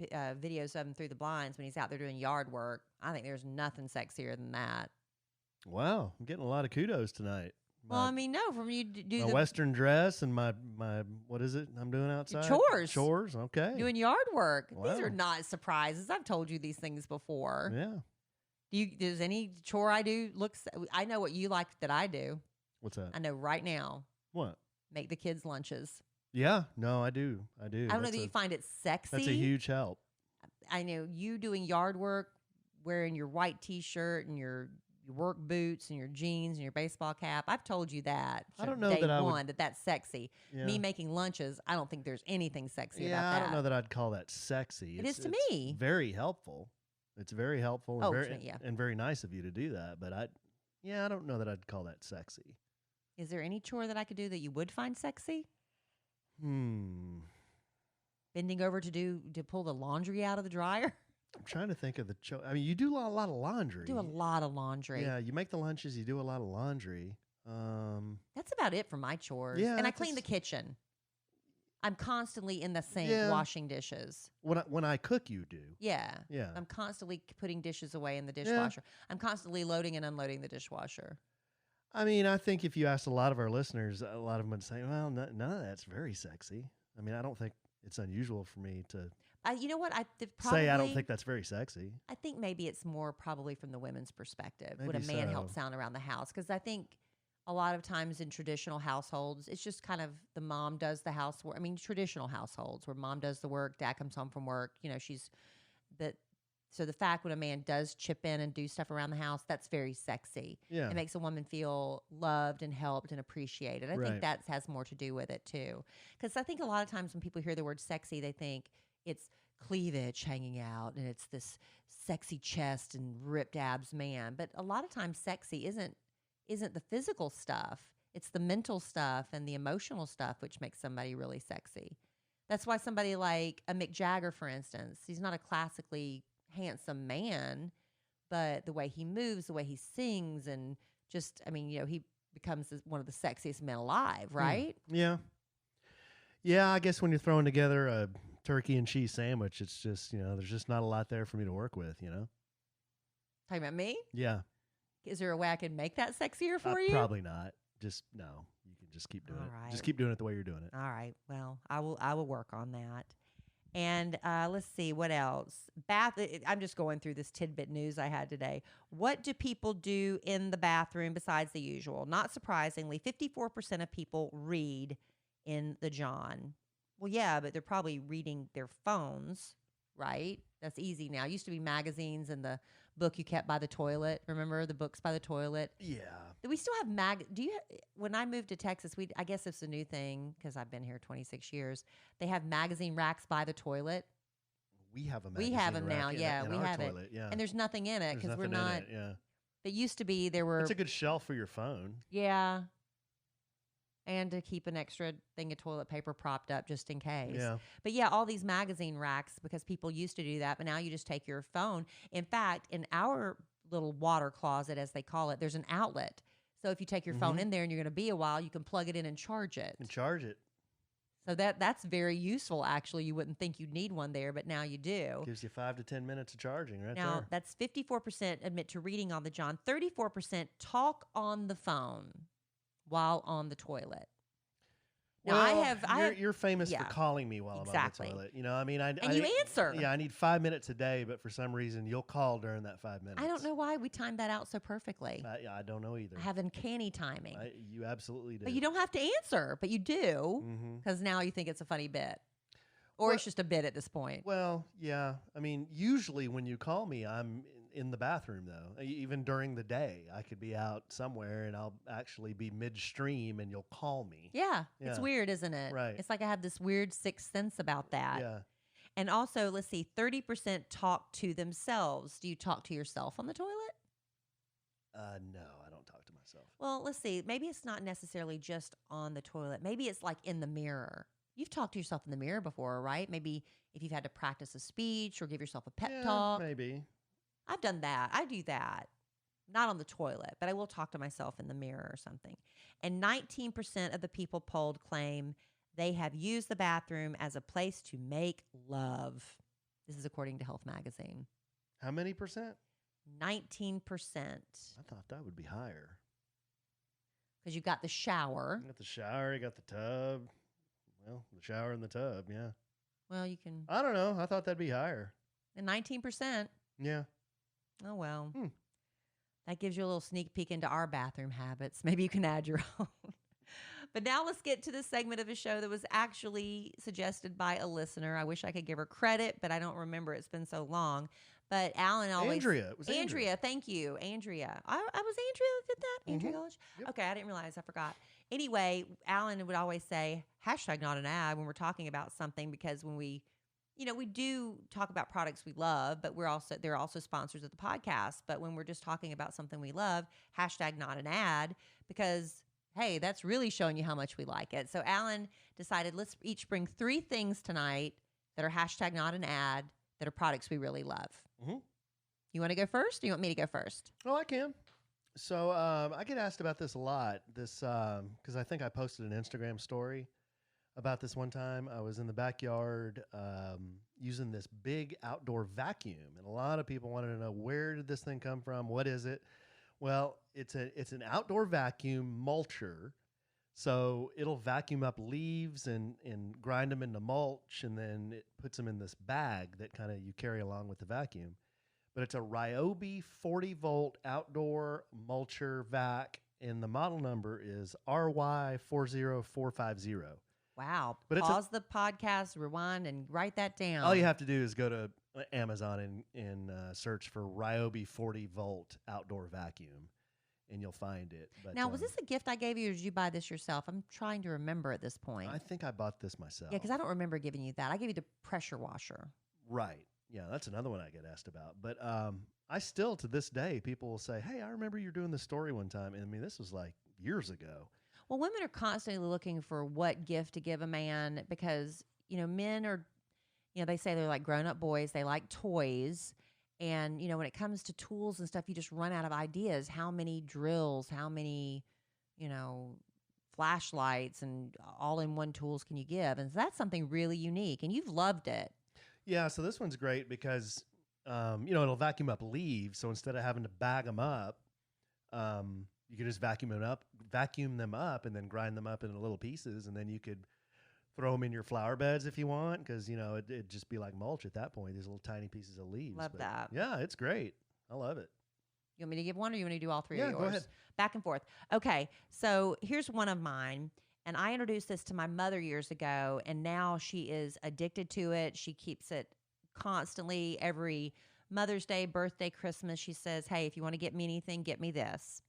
videos of him through the blinds when he's out there doing yard work. I think there's nothing sexier than that. Wow. I'm getting a lot of kudos tonight. Well, I mean, no, from you do my the Western dress and my what is it I'm doing outside? chores. Chores, okay. doing yard work. These are Wow. not surprises. I've told you these things before. Yeah. Does any chore I do I know what you like that I do. What's that? I know right now. What? Make the kids lunches. Yeah. No, I do. I don't know that you find it sexy. That's a huge help. I know you doing yard work, wearing your white T-shirt and your work boots and your jeans and your baseball cap. I've told you that. I don't know day that I one would, that's sexy. Yeah. Me making lunches, I don't think there's anything sexy about that. I don't know that I'd call that sexy. It is to it's me. very helpful. It's very helpful and, Oh, very, to me, yeah. and very nice of you to do that. But I don't know that I'd call that sexy. Is there any chore that I could do that you would find sexy? Bending over to pull the laundry out of the dryer? I'm trying to think of the I mean, you do a lot of laundry. Do a lot of laundry. Yeah, you make the lunches, you do a lot of laundry. That's about it for my chores. Yeah, and I clean the kitchen. I'm constantly in the sink Yeah. washing dishes. When I cook, you do. Yeah. Yeah. I'm constantly putting dishes away in the dishwasher. I'm constantly loading and unloading the dishwasher. I mean, I think if you asked a lot of our listeners, a lot of them would say, well, none of that's very sexy. I mean, I don't think it's unusual for me to You know what? say I don't think that's very sexy. I think maybe it's more probably from the women's perspective. Maybe Would a man so. help sound around the house? Because I think a lot of times in traditional households, it's just kind of the mom does the housework. I mean, traditional households where mom does the work, dad comes home from work. So the fact when a man does chip in and do stuff around the house, that's very sexy. Yeah. It makes a woman feel loved and helped and appreciated. I Right. think that has more to do with it too. Because I think a lot of times when people hear the word sexy, they think it's cleavage hanging out and it's this sexy chest and ripped abs man. But a lot of times sexy isn't the physical stuff. It's the mental stuff and the emotional stuff which makes somebody really sexy. That's why somebody like a Mick Jagger, for instance, he's not a classically handsome man, but the way he moves, the way he sings, and just, I mean, he becomes one of the sexiest men alive, right? Yeah. Yeah, I guess when you're throwing together a turkey and cheese sandwich, it's just, there's just not a lot there for me to work with, Talking about me? Yeah. Is there a way I can make that sexier for you? Probably not. Just, no. You can just keep doing All it. right. Just keep doing it the way you're doing it. All right. Well, I will work on that. And let's see what else. I'm just going through this tidbit news I had today. What do people do in the bathroom besides the usual? Not surprisingly, 54% of people read in the John. Well, yeah, but they're probably reading their phones, right? That's easy now. It used to be magazines and the book you kept by the toilet. Remember the books by the toilet? Yeah. We still have when I moved to Texas, I guess it's a new thing because I've been here 26 years. They have magazine racks by the toilet. We have a We have them rack now. in Yeah, we our have toilet. it. Yeah. And there's nothing in it There's because we're nothing in not. it, yeah. It used to be there were. It's a good shelf for your phone. Yeah. And to keep an extra thing of toilet paper propped up just in case. Yeah. But yeah, all these magazine racks because people used to do that, but now you just take your phone. In fact, in our little water closet, as they call it, there's an outlet. So if you take your phone in there and you're going to be a while, you can plug it in and charge it. So that's very useful, actually. You wouldn't think you'd need one there, but now you do. Gives you 5 to 10 minutes of charging right now, there. that's 54% admit to reading on the John. 34% talk on the phone while on the toilet. Now, well, you're famous yeah, for calling me while exactly. I'm on the toilet. And you answer. Yeah, I need 5 minutes a day, but for some reason, you'll call during that 5 minutes. I don't know why we timed that out so perfectly. I don't know either. I have uncanny timing. You absolutely do. But you don't have to answer, but you do because now you think it's a funny bit. Or it's just a bit at this point. Well, yeah. I mean, usually when you call me, I'm in the bathroom, though. Even during the day, I could be out somewhere and I'll actually be midstream and you'll call me. Yeah. It's weird, isn't it? Right. It's like I have this weird sixth sense about that. Yeah. And also, let's see, 30% talk to themselves. Do you talk to yourself on the toilet? No, I don't talk to myself. myself. Well, let's see. Maybe it's not necessarily just on the toilet. Maybe it's like in the mirror. You've talked to yourself in the mirror before, right? Maybe if you've had to practice a speech or give yourself a pep talk. Maybe. I've done that. I do that. Not on the toilet, but I will talk to myself in the mirror or something. And 19% of the people polled claim they have used the bathroom as a place to make love. This is according to Health Magazine. How many percent? 19%. I thought that would be higher. Because you've got the shower. You got the shower, you got the tub. Well, the shower and the tub, yeah. Well, you can. I don't know. I thought that'd be higher. And 19%. Yeah. Oh, well. That gives you a little sneak peek into our bathroom habits. Maybe you can add your own. But now let's get to the segment of the show that was actually suggested by a listener. I wish I could give her credit, but I don't remember. It's been so long. But Alan always... Andrea. It was Andrea. Thank you. Andrea. I was Andrea that did that? Andrea Gullich? Yep. Okay, I didn't realize. I forgot. Anyway, Alan would always say, hashtag not an ad when we're talking about something, because when we do talk about products we love, but they're also sponsors of the podcast. But when we're just talking about something we love, hashtag not an ad, because, hey, that's really showing you how much we like it. So Alan decided, let's each bring 3 things tonight that are hashtag not an ad, that are products we really love. Mm-hmm. You want to go first, or you want me to go first? Oh, I can. So I get asked about this a lot. Because I think I posted an Instagram story about this one time. I was in the backyard using this big outdoor vacuum, and a lot of people wanted to know, where did this thing come from? What is it? Well, it's an outdoor vacuum mulcher. So it'll vacuum up leaves and grind them into mulch, and then it puts them in this bag that kind of you carry along with the vacuum. But it's a Ryobi 40-volt outdoor mulcher vac, and the model number is RY40450. Wow. But Pause the podcast, rewind, and write that down. All you have to do is go to Amazon and search for Ryobi 40-volt outdoor vacuum, and you'll find it. But now, was this a gift I gave you, or did you buy this yourself? I'm trying to remember at this point. I think I bought this myself. Yeah, because I don't remember giving you that. I gave you the pressure washer. Right. Yeah, that's another one I get asked about. But I still, to this day, people will say, hey, I remember you doing this story one time. And I mean, this was like years ago. Well, women are constantly looking for what gift to give a man, because, men are, they say they're like grown-up boys. They like toys. And, when it comes to tools and stuff, you just run out of ideas. How many drills, how many, flashlights and all-in-one tools can you give? And so that's something really unique. And you've loved it. Yeah, so this one's great because, it'll vacuum up leaves. So instead of having to bag them up, you could just vacuum them up, and then grind them up into little pieces, and then you could throw them in your flower beds if you want, because it'd just be like mulch at that point. These little tiny pieces of leaves. Love that. Yeah, it's great. I love it. You want me to give one, or you want to do all 3 Yeah, of yours? go ahead. Back and forth. Okay, so here's one of mine. And I introduced this to my mother years ago, and now she is addicted to it. She keeps it constantly. Every Mother's Day, birthday, Christmas, she says, hey, if you want to get me anything, get me this.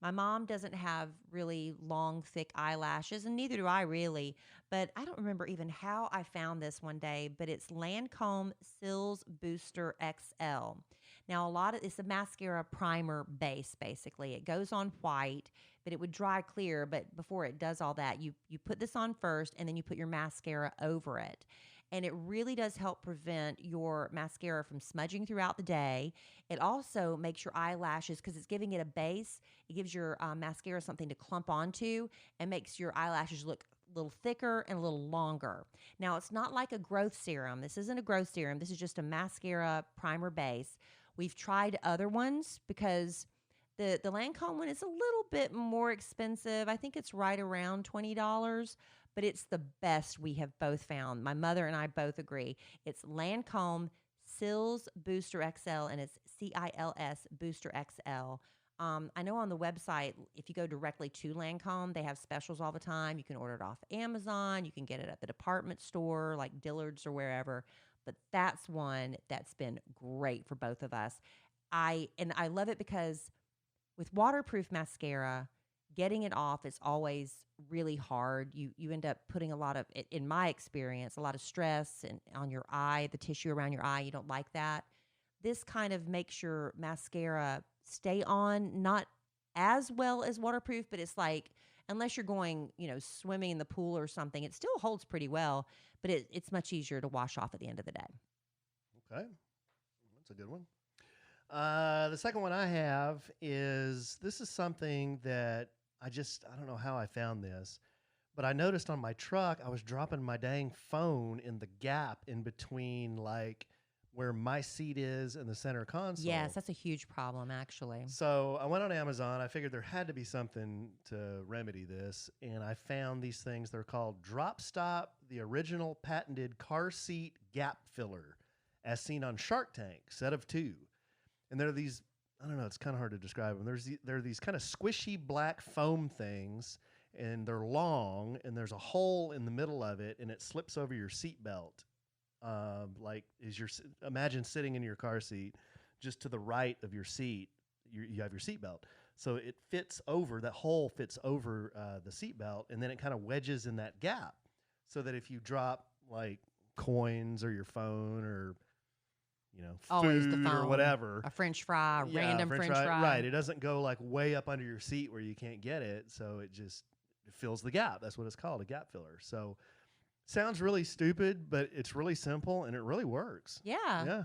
My mom doesn't have really long, thick eyelashes, and neither do I really. But I don't remember even how I found this one day, but it's Lancome Sills Booster XL. Now, it's a mascara primer base, basically. It goes on white, but it would dry clear. But before it does all that, you put this on first, and then you put your mascara over it. And it really does help prevent your mascara from smudging throughout the day. It also makes your eyelashes, because it's giving it a base, it gives your mascara something to clump onto, and makes your eyelashes look a little thicker and a little longer. Now, it's not like a growth serum. This isn't a growth serum. This is just a mascara primer base. We've tried other ones, because the Lancome one is a little bit more expensive. I think it's right around $20, but it's the best we have both found. My mother and I both agree. It's Lancome Sills Booster XL, and it's CILS Booster XL. I know on the website, if you go directly to Lancome, they have specials all the time. You can order it off Amazon. You can get it at the department store, like Dillard's or wherever. But that's one that's been great for both of us. I love it because with waterproof mascara, getting it off is always really hard. You end up putting a lot of, in my experience, a lot of stress on your eye, the tissue around your eye. You don't like that. This kind of makes your mascara stay on, not as well as waterproof, but it's like, unless you're going, swimming in the pool or something, it still holds pretty well, but it's much easier to wash off at the end of the day. Okay. That's a good one. The second one I have this is something that I don't know how I found this, but I noticed on my truck, I was dropping my dang phone in the gap in between, like, where my seat is and the center console. Yes, that's a huge problem, actually. So I went on Amazon. I figured there had to be something to remedy this, and I found these things. They're called Drop Stop, the original patented car seat gap filler, as seen on Shark Tank, set of 2. And they're these, I don't know, it's kind of hard to describe them. They're these kind of squishy black foam things, and they're long, and there's a hole in the middle of it, and it slips over your seatbelt. Imagine sitting in your car seat, just to the right of your seat, you have your seatbelt. So it fits over, that hole fits over the seatbelt, and then it kind of wedges in that gap, so that if you drop like coins or your phone or Always the food phone, or whatever, a French fry, random French fry. right? It doesn't go like way up under your seat where you can't get it, so it fills the gap. That's what it's called, a gap filler. So sounds really stupid, but it's really simple and it really works. Yeah,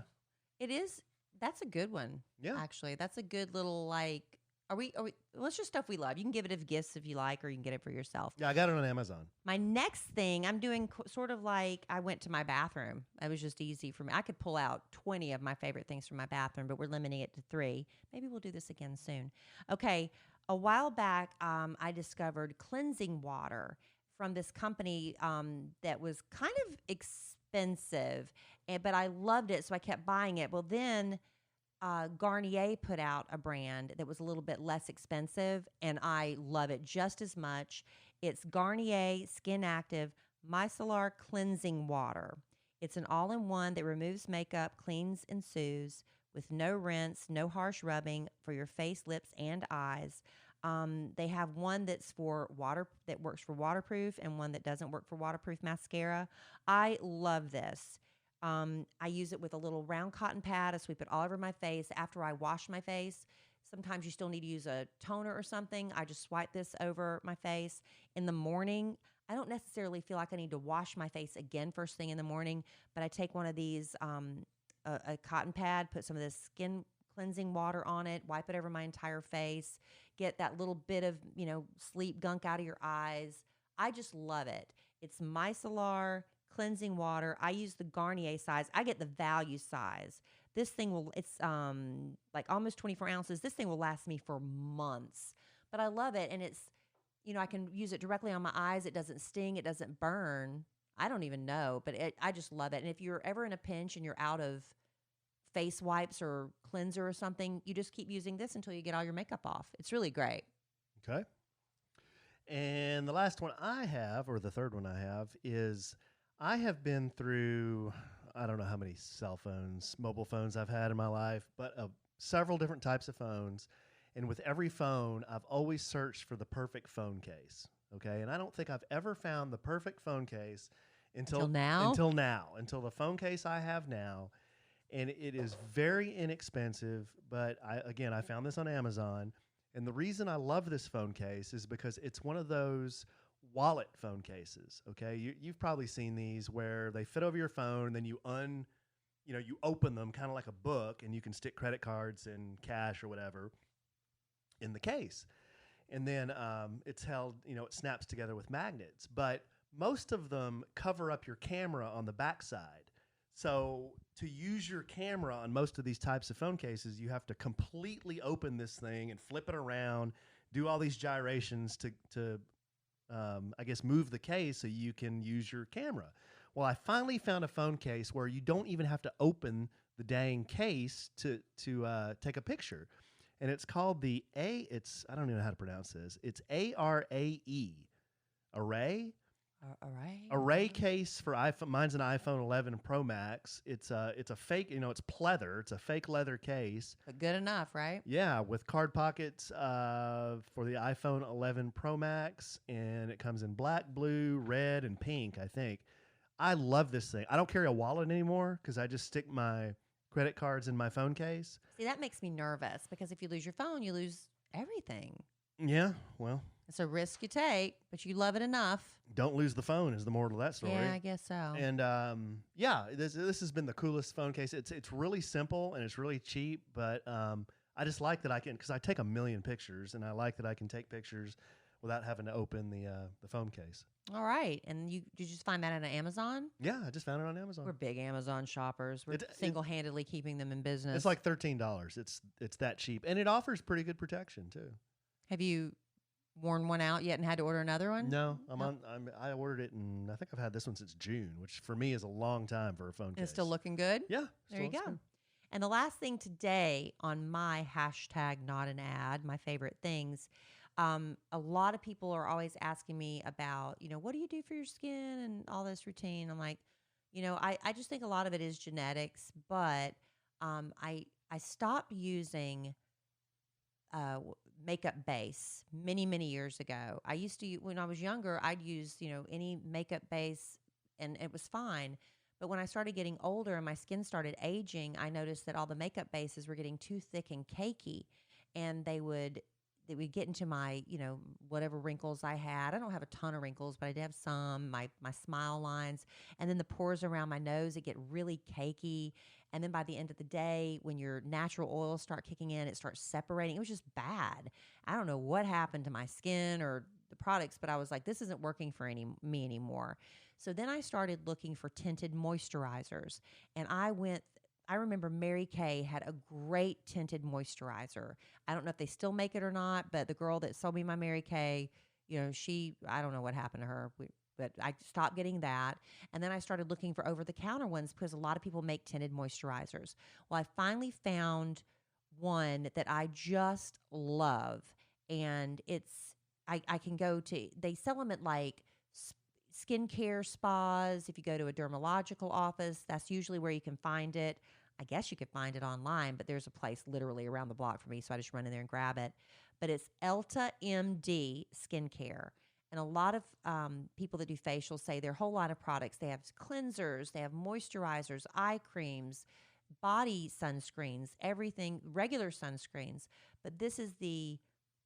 it is. That's a good one. Yeah, actually, that's a good little like. Are we? Well, it's just stuff we love. You can give it as gifts if you like, or you can get it for yourself. Yeah, I got it on Amazon. My next thing, I'm doing sort of like I went to my bathroom. It was just easy for me. I could pull out 20 of my favorite things from my bathroom, but we're limiting it to 3. Maybe we'll do this again soon. Okay, a while back, I discovered cleansing water from this company that was kind of expensive, but I loved it, so I kept buying it. Well, then Garnier put out a brand that was a little bit less expensive, and I love it just as much. It's Garnier Skin Active Micellar Cleansing Water. It's an all-in-one that removes makeup, cleans and soothes with no rinse, no harsh rubbing for your face, lips, and eyes. They have one that's that works for waterproof, and one that doesn't work for waterproof mascara. I love this. I use it with a little round cotton pad. I sweep it all over my face after I wash my face. Sometimes you still need to use a toner or something. I just swipe this over my face. In the morning, I don't necessarily feel like I need to wash my face again first thing in the morning, but I take one of these, a cotton pad, put some of this skin cleansing water on it, wipe it over my entire face, get that little bit of, sleep gunk out of your eyes. I just love it. It's micellar cleansing water. I use the Garnier size. I get the value size. This thing it's like almost 24 ounces. This thing will last me for months, but I love it. And it's, I can use it directly on my eyes. It doesn't sting. It doesn't burn. I don't even know, but I just love it. And if you're ever in a pinch and you're out of face wipes or cleanser or something, you just keep using this until you get all your makeup off. It's really great. Okay. And the last one I have, or the third one I have, is I have been through, I don't know how many cell phones, mobile phones I've had in my life, but several different types of phones. And with every phone, I've always searched for the perfect phone case. Okay. And I don't think I've ever found the perfect phone case until the phone case I have now. And it is very inexpensive, but I found this on Amazon. And the reason I love this phone case is because it's one of those wallet phone cases. Okay. You've probably seen these where they fit over your phone, and then you open them kind of like a book, and you can stick credit cards and cash or whatever in the case. And then it's held, it snaps together with magnets, but most of them cover up your camera on the backside. So to use your camera on most of these types of phone cases, you have to completely open this thing and flip it around, do all these gyrations to move the case so you can use your camera. Well, I finally found a phone case where you don't even have to open the dang case to take a picture. And it's called I don't even know how to pronounce this. It's ARAE, Array case for iPhone. Mine's an iPhone 11 Pro Max. It's a fake, it's pleather. It's a fake leather case. But good enough, right? Yeah, with card pockets for the iPhone 11 Pro Max, and it comes in black, blue, red, and pink, I think. I love this thing. I don't carry a wallet anymore because I just stick my credit cards in my phone case. See, that makes me nervous because if you lose your phone, you lose everything. Yeah, well, It's a risk you take, but you love it enough. don't lose the phone is the moral of that story. Yeah, I guess so. And yeah, this has been the coolest phone case. It's really simple and it's really cheap, but I just like that I can, because I take a million pictures, and I like that I can take pictures without having to open the phone case. All right. And did you just find that on Amazon? Yeah, I just found it on Amazon. We're big Amazon shoppers. We're single-handedly keeping them in business. It's like $13. It's that cheap, and it offers pretty good protection too. Have you worn one out yet and had to order another one? No, I ordered it, and I think I've had this one since June, which for me is a long time for a phone case. It's still looking good? Yeah. There you go. Good. And the last thing today on my hashtag not an ad, my favorite things, a lot of people are always asking me about, what do you do for your skin and all this routine? I'm like, I just think a lot of it is genetics, but I stopped using makeup base many, many years ago. I used to, when I was younger, I'd use, any makeup base and it was fine. But when I started getting older and my skin started aging, I noticed that all the makeup bases were getting too thick and cakey, and they would get into my, whatever wrinkles I had. I don't have a ton of wrinkles, but I did have some, my smile lines, and then the pores around my nose, it get really cakey. And then by the end of the day, when your natural oils start kicking in, it starts separating. It was just bad. I don't know what happened to my skin or the products, but I was like, this isn't working for me anymore. So then I started looking for tinted moisturizers, and I remember Mary Kay had a great tinted moisturizer. I don't know if they still make it or not, but the girl that sold me my Mary Kay, I don't know what happened to her, but I stopped getting that. And then I started looking for over-the-counter ones because a lot of people make tinted moisturizers. Well, I finally found one that I just love, and I can go to, they sell them at like skincare spas. If you go to a dermatological office, that's usually where you can find it. I guess you could find it online, but there's a place literally around the block for me, so I just run in there and grab it. But it's Elta MD Skincare. And a lot of people that do facials say their whole line of products, they have cleansers, they have moisturizers, eye creams, body sunscreens, everything, regular sunscreens. But this is the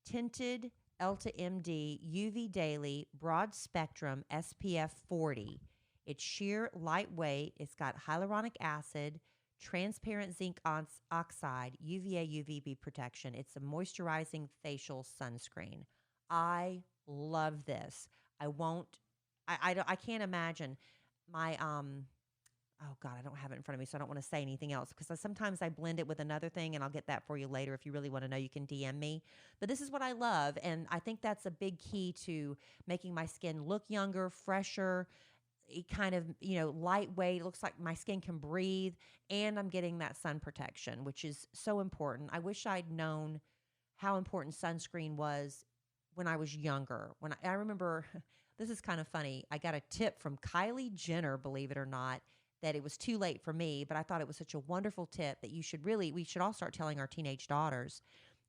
tinted Elta MD UV Daily Broad Spectrum SPF 40. It's sheer lightweight. It's got hyaluronic acid, transparent zinc oxide, UVA UVB protection. It's a moisturizing facial sunscreen. I love this. I can't imagine my oh God, I don't have it in front of me, so I don't want to say anything else because sometimes I blend it with another thing, and I'll get that for you later. If you really want to know, you can DM me. But this is what I love, and I think that's a big key to making my skin look younger, fresher, kind of, lightweight. It looks like my skin can breathe, and I'm getting that sun protection, which is so important. I wish I'd known how important sunscreen was when I was younger. When I remember, this is kind of funny. I got a tip from Kylie Jenner, believe it or not, that it was too late for me, but I thought it was such a wonderful tip that we should all start telling our teenage daughters.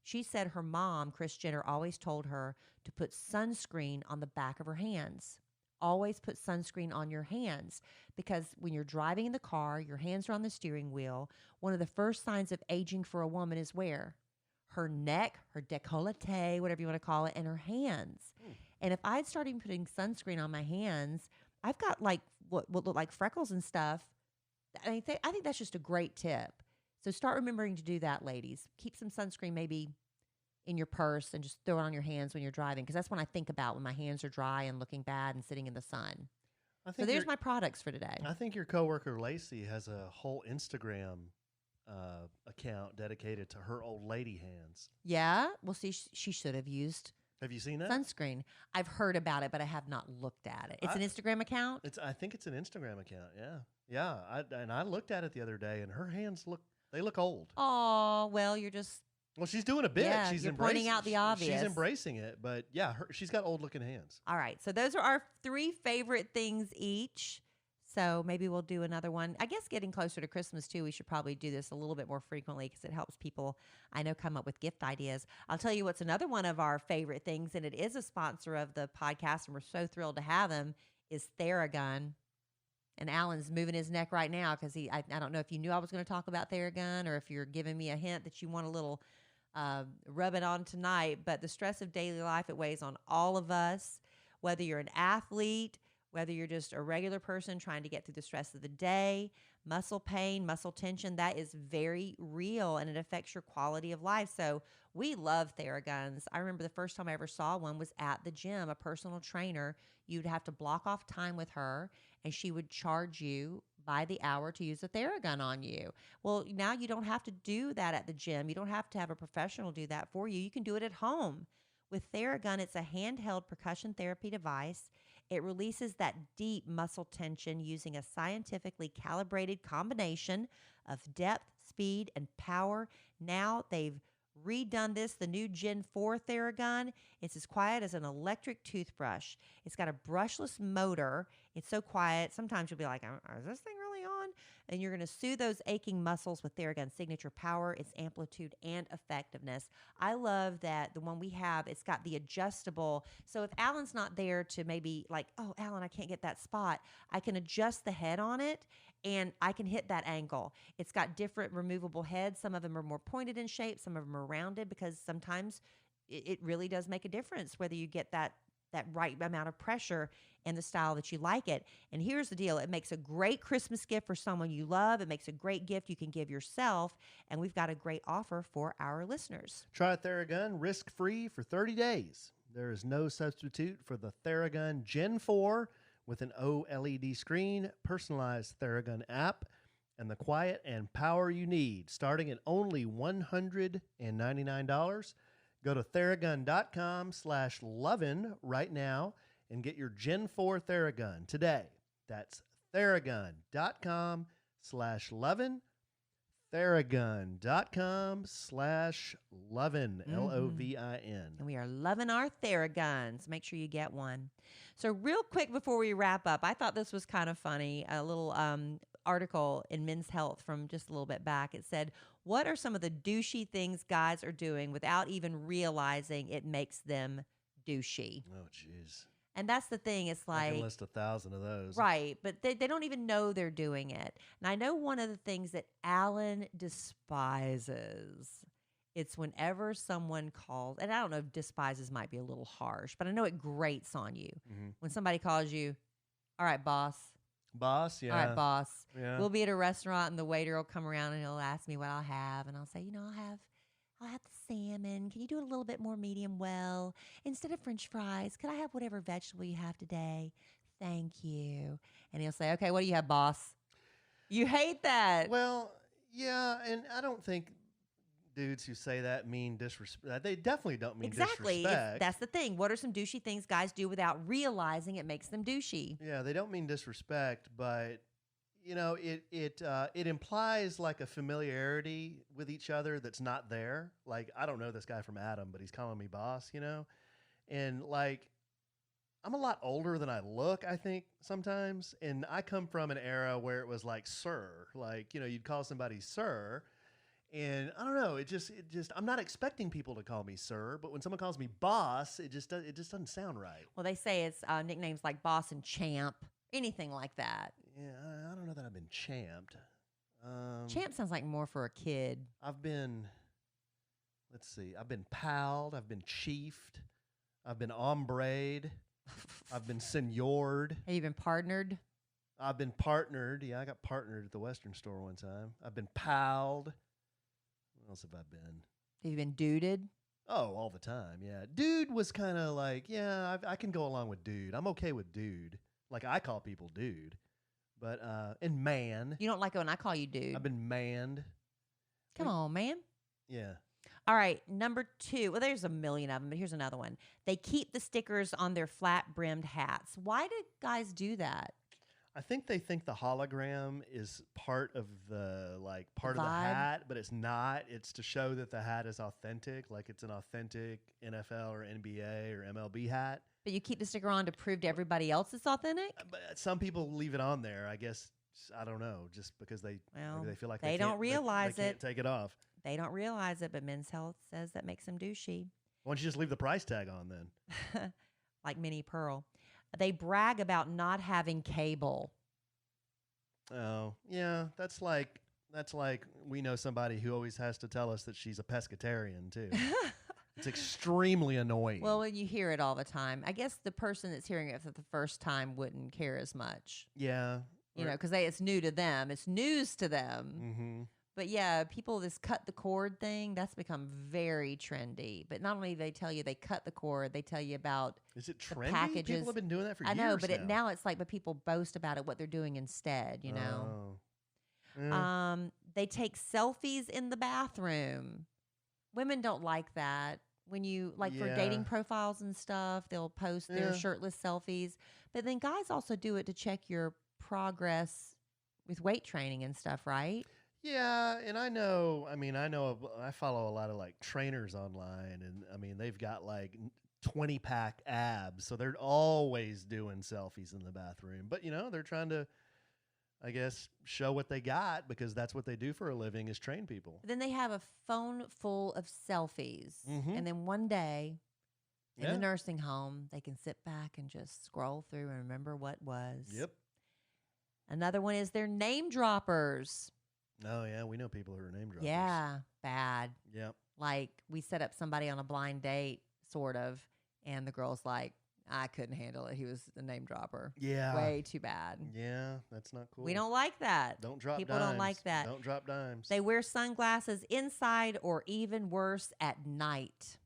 She said her mom, Kris Jenner, always told her to put sunscreen on the back of her hands. Always put sunscreen on your hands, because when you're driving in the car, your hands are on the steering wheel. One of the first signs of aging for a woman is where? Her neck, her décolleté, whatever you want to call it, and her hands. And if I'd started putting sunscreen on my hands, I've got like what look like freckles and stuff. I think that's just a great tip. So start remembering to do that, ladies. Keep some sunscreen maybe in your purse and just throw it on your hands when you're driving, because that's when I think about when my hands are dry and looking bad and sitting in the sun. So there's my products for today. I think your coworker Lacey has a whole Instagram account dedicated to her old lady hands. Yeah? Well, see, she should have used... Have you seen that? Sunscreen. I've heard about it, but I have not looked at it. It's an Instagram account? I think it's an Instagram account, yeah. Yeah, I looked at it the other day, and her hands look old. Oh, well, you're just... Well, she's doing a bit. Yeah, you're pointing out the obvious. She's embracing it, but yeah, she's got old-looking hands. All right, so those are our 3 favorite things each. So maybe we'll do another one. I guess getting closer to Christmas, too, we should probably do this a little bit more frequently because it helps people, I know, come up with gift ideas. I'll tell you what's another one of our favorite things, and it is a sponsor of the podcast, and we're so thrilled to have him, is Theragun. And Alan's moving his neck right now because I don't know if you knew I was going to talk about Theragun or if you're giving me a hint that you want a little rub it on tonight. But the stress of daily life, it weighs on all of us, whether you're an athlete, whether you're just a regular person trying to get through the stress of the day. Muscle pain, muscle tension, that is very real, and it affects your quality of life. So we love Theraguns. I remember the first time I ever saw one was at the gym, a personal trainer. You'd have to block off time with her, and she would charge you by the hour to use a Theragun on you. Well, now you don't have to do that at the gym. You don't have to have a professional do that for you. You can do it at home. With Theragun, it's a handheld percussion therapy device. It releases that deep muscle tension using a scientifically calibrated combination of depth, speed, and power. Now they've redone this, the new Gen 4 Theragun. It's as quiet as an electric toothbrush. It's got a brushless motor. It's so quiet. Sometimes you'll be like, is this thing really on? And you're going to soothe those aching muscles with Theragun's signature power, its amplitude, and effectiveness. I love that the one we have, it's got the adjustable. So if Alan's not there to maybe like, oh, Alan, I can't get that spot, I can adjust the head on it and I can hit that angle. It's got different removable heads. Some of them are more pointed in shape. Some of them are rounded because sometimes it really does make a difference whether you get that right amount of pressure and the style that you like it. And here's the deal. It makes a great Christmas gift for someone you love. It makes a great gift you can give yourself. And we've got a great offer for our listeners. Try Theragun risk-free for 30 days. There is no substitute for the Theragun Gen 4 with an OLED screen, personalized Theragun app, and the quiet and power you need, starting at only $199. Go to Theragun.com/lovin' right now and get your Gen 4 Theragun today. That's Theragun.com/lovin'. Theragun.com/lovin', Lovin. And we are loving our Theraguns. Make sure you get one. So real quick before we wrap up, I thought this was kind of funny. A little article in Men's Health from just a little bit back. It said, what are some of the douchey things guys are doing without even realizing it makes them douchey? Oh, jeez. And that's the thing. It's like, I can list 1,000 of those. Right. But they don't even know they're doing it. And I know one of the things that Alan despises, it's whenever someone calls, and I don't know if despises might be a little harsh, but I know it grates on you. Mm-hmm. When somebody calls you, all right, boss. Boss, yeah. All right, boss. Yeah. We'll be at a restaurant and the waiter will come around and he'll ask me what I'll have. And I'll say, I'll have the salmon. Can you do it a little bit more medium well? Instead of French fries, could I have whatever vegetable you have today? Thank you. And he'll say, okay, what do you have, boss? You hate that. Well, yeah, and I don't think dudes who say that mean disrespect. They definitely don't mean disrespect. That's the thing. What are some douchey things guys do without realizing it makes them douchey? Yeah, they don't mean disrespect, but it implies like a familiarity with each other that's not there. Like, I don't know this guy from Adam, but he's calling me boss, and like, I'm a lot older than I look, I think, sometimes, and I come from an era where it was like sir, like, you'd call somebody sir. And I don't know, it just I'm not expecting people to call me sir, but when someone calls me boss, it just doesn't sound right. Well, they say it's nicknames like boss and champ, anything like that. Yeah, I don't know that I've been champed. Champ sounds like more for a kid. I've been palled, I've been chiefed, I've been ombre'd, I've been seniored. Have you been partnered? I've been partnered. Yeah, I got partnered at the Western store one time. I've been palled. What else have I been? Have you been duded? Oh, all the time, yeah. Dude was kind of like, yeah, I can go along with dude. I'm okay with dude. Like, I call people dude. But, and man. You don't like it when I call you dude. I've been manned. Come on, man. Yeah. All right, number 2. Well, there's a million of them, but here's another one. They keep the stickers on their flat-brimmed hats. Why do guys do that? I think they think the hologram is part of the Vibe. hat, but it's not. It's to show that the hat is authentic, like it's an authentic NFL or NBA or MLB hat. But you keep the sticker on to prove to everybody else it's authentic? But some people leave it on there, I guess. I don't know, just because maybe they feel like they don't realize they can't take it off. They don't realize it, but Men's Health says that makes them douchey. Why don't you just leave the price tag on then? Like Minnie Pearl. They brag about not having cable. Oh, yeah, that's like That's like we know somebody who always has to tell us that she's a pescatarian too. It's extremely annoying. Well, when you hear it all the time, I guess the person that's hearing it for the first time wouldn't care as much. Yeah. You know, because it's new to them. It's news to them. Mm-hmm. But yeah, people, this cut the cord thing, that's become very trendy. But not only do they tell you they cut the cord, they tell you about Is it the trendy? packages. People have been doing that for years. I know, but now. now it's like, but people boast about it, what they're doing instead, you know? Oh. They take selfies in the bathroom. Women don't like that. When you, like for dating profiles and stuff, they'll post their shirtless selfies. But then guys also do it to check your progress with weight training and stuff, right? Yeah, and I follow a lot of like trainers online, and I mean, they've got like 20-pack abs, so they're always doing selfies in the bathroom. But, they're trying to, I guess, show what they got because that's what they do for a living is train people. Then they have a phone full of selfies. And then one day in the nursing home, they can sit back and just scroll through and remember what was. Yep. Another one is their name droppers. Oh, yeah. We know people who are name droppers. Yeah. Bad. Yep. Like we set up somebody on a blind date, sort of, and the girl's like, I couldn't handle it. He was the name dropper. Yeah. Way too bad. Yeah, that's not cool. We don't like that. Don't drop People dimes. don't like that. Don't drop dimes. They wear sunglasses inside or even worse at night.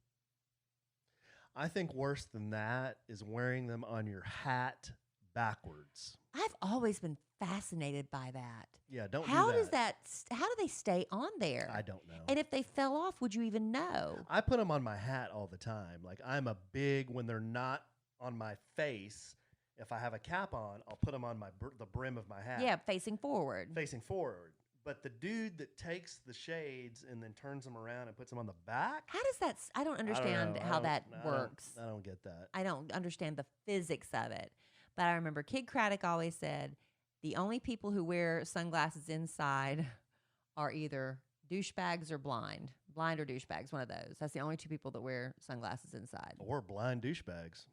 I think worse than that is wearing them on your hat backwards. I've always been fascinated by that. Yeah, don't How do that. does that? How do they stay on there? I don't know. And if they fell off, would you even know? I put them on my hat all the time. Like I'm a big when they're not on my face. If I have a cap on, I'll put them on the brim of my hat. Yeah, facing forward. Facing forward. But the dude that takes the shades and then turns them around and puts them on the back. How does that? I don't understand how that works. I don't get that. I don't understand the physics of it. But I remember Kid Craddock always said, the only people who wear sunglasses inside are either douchebags or blind. Blind or douchebags, one of those. That's the only two people that wear sunglasses inside. Or blind douchebags.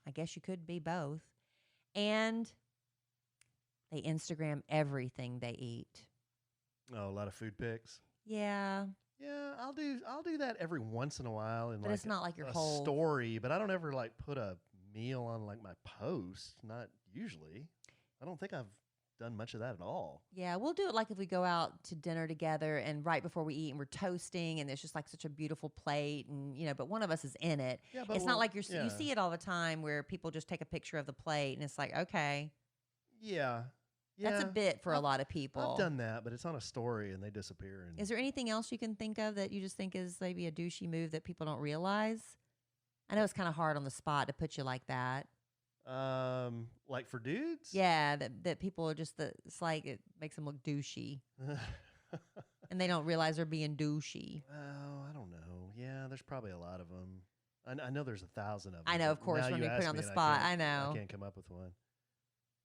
I guess you could be both. And they Instagram everything they eat. Oh, a lot of food pics. Yeah. Yeah, I'll do that every once in a while in But like it's not like your a whole story, but I don't ever like put a meal on like my post, not usually. I don't think I've done much of that at all. Yeah, we'll do it like if we go out to dinner together and right before we eat and we're toasting and there's just like such a beautiful plate and but one of us is in it. Yeah, but it's not like you see it all the time where people just take a picture of the plate and it's like, okay. Yeah. That's a bit for a lot of people. I've done that, but it's on a story and they disappear. Is there anything else you can think of that you just think is maybe a douchey move that people don't realize? I know it's kind of hard on the spot to put you like that. Like for dudes? Yeah, that people are just it's like it makes them look douchey. And they don't realize they're being douchey. Oh, I don't know. Yeah, there's probably a lot of them. I know there's 1,000 of them. I know, of course, when we put it on the spot. I know. I can't come up with one.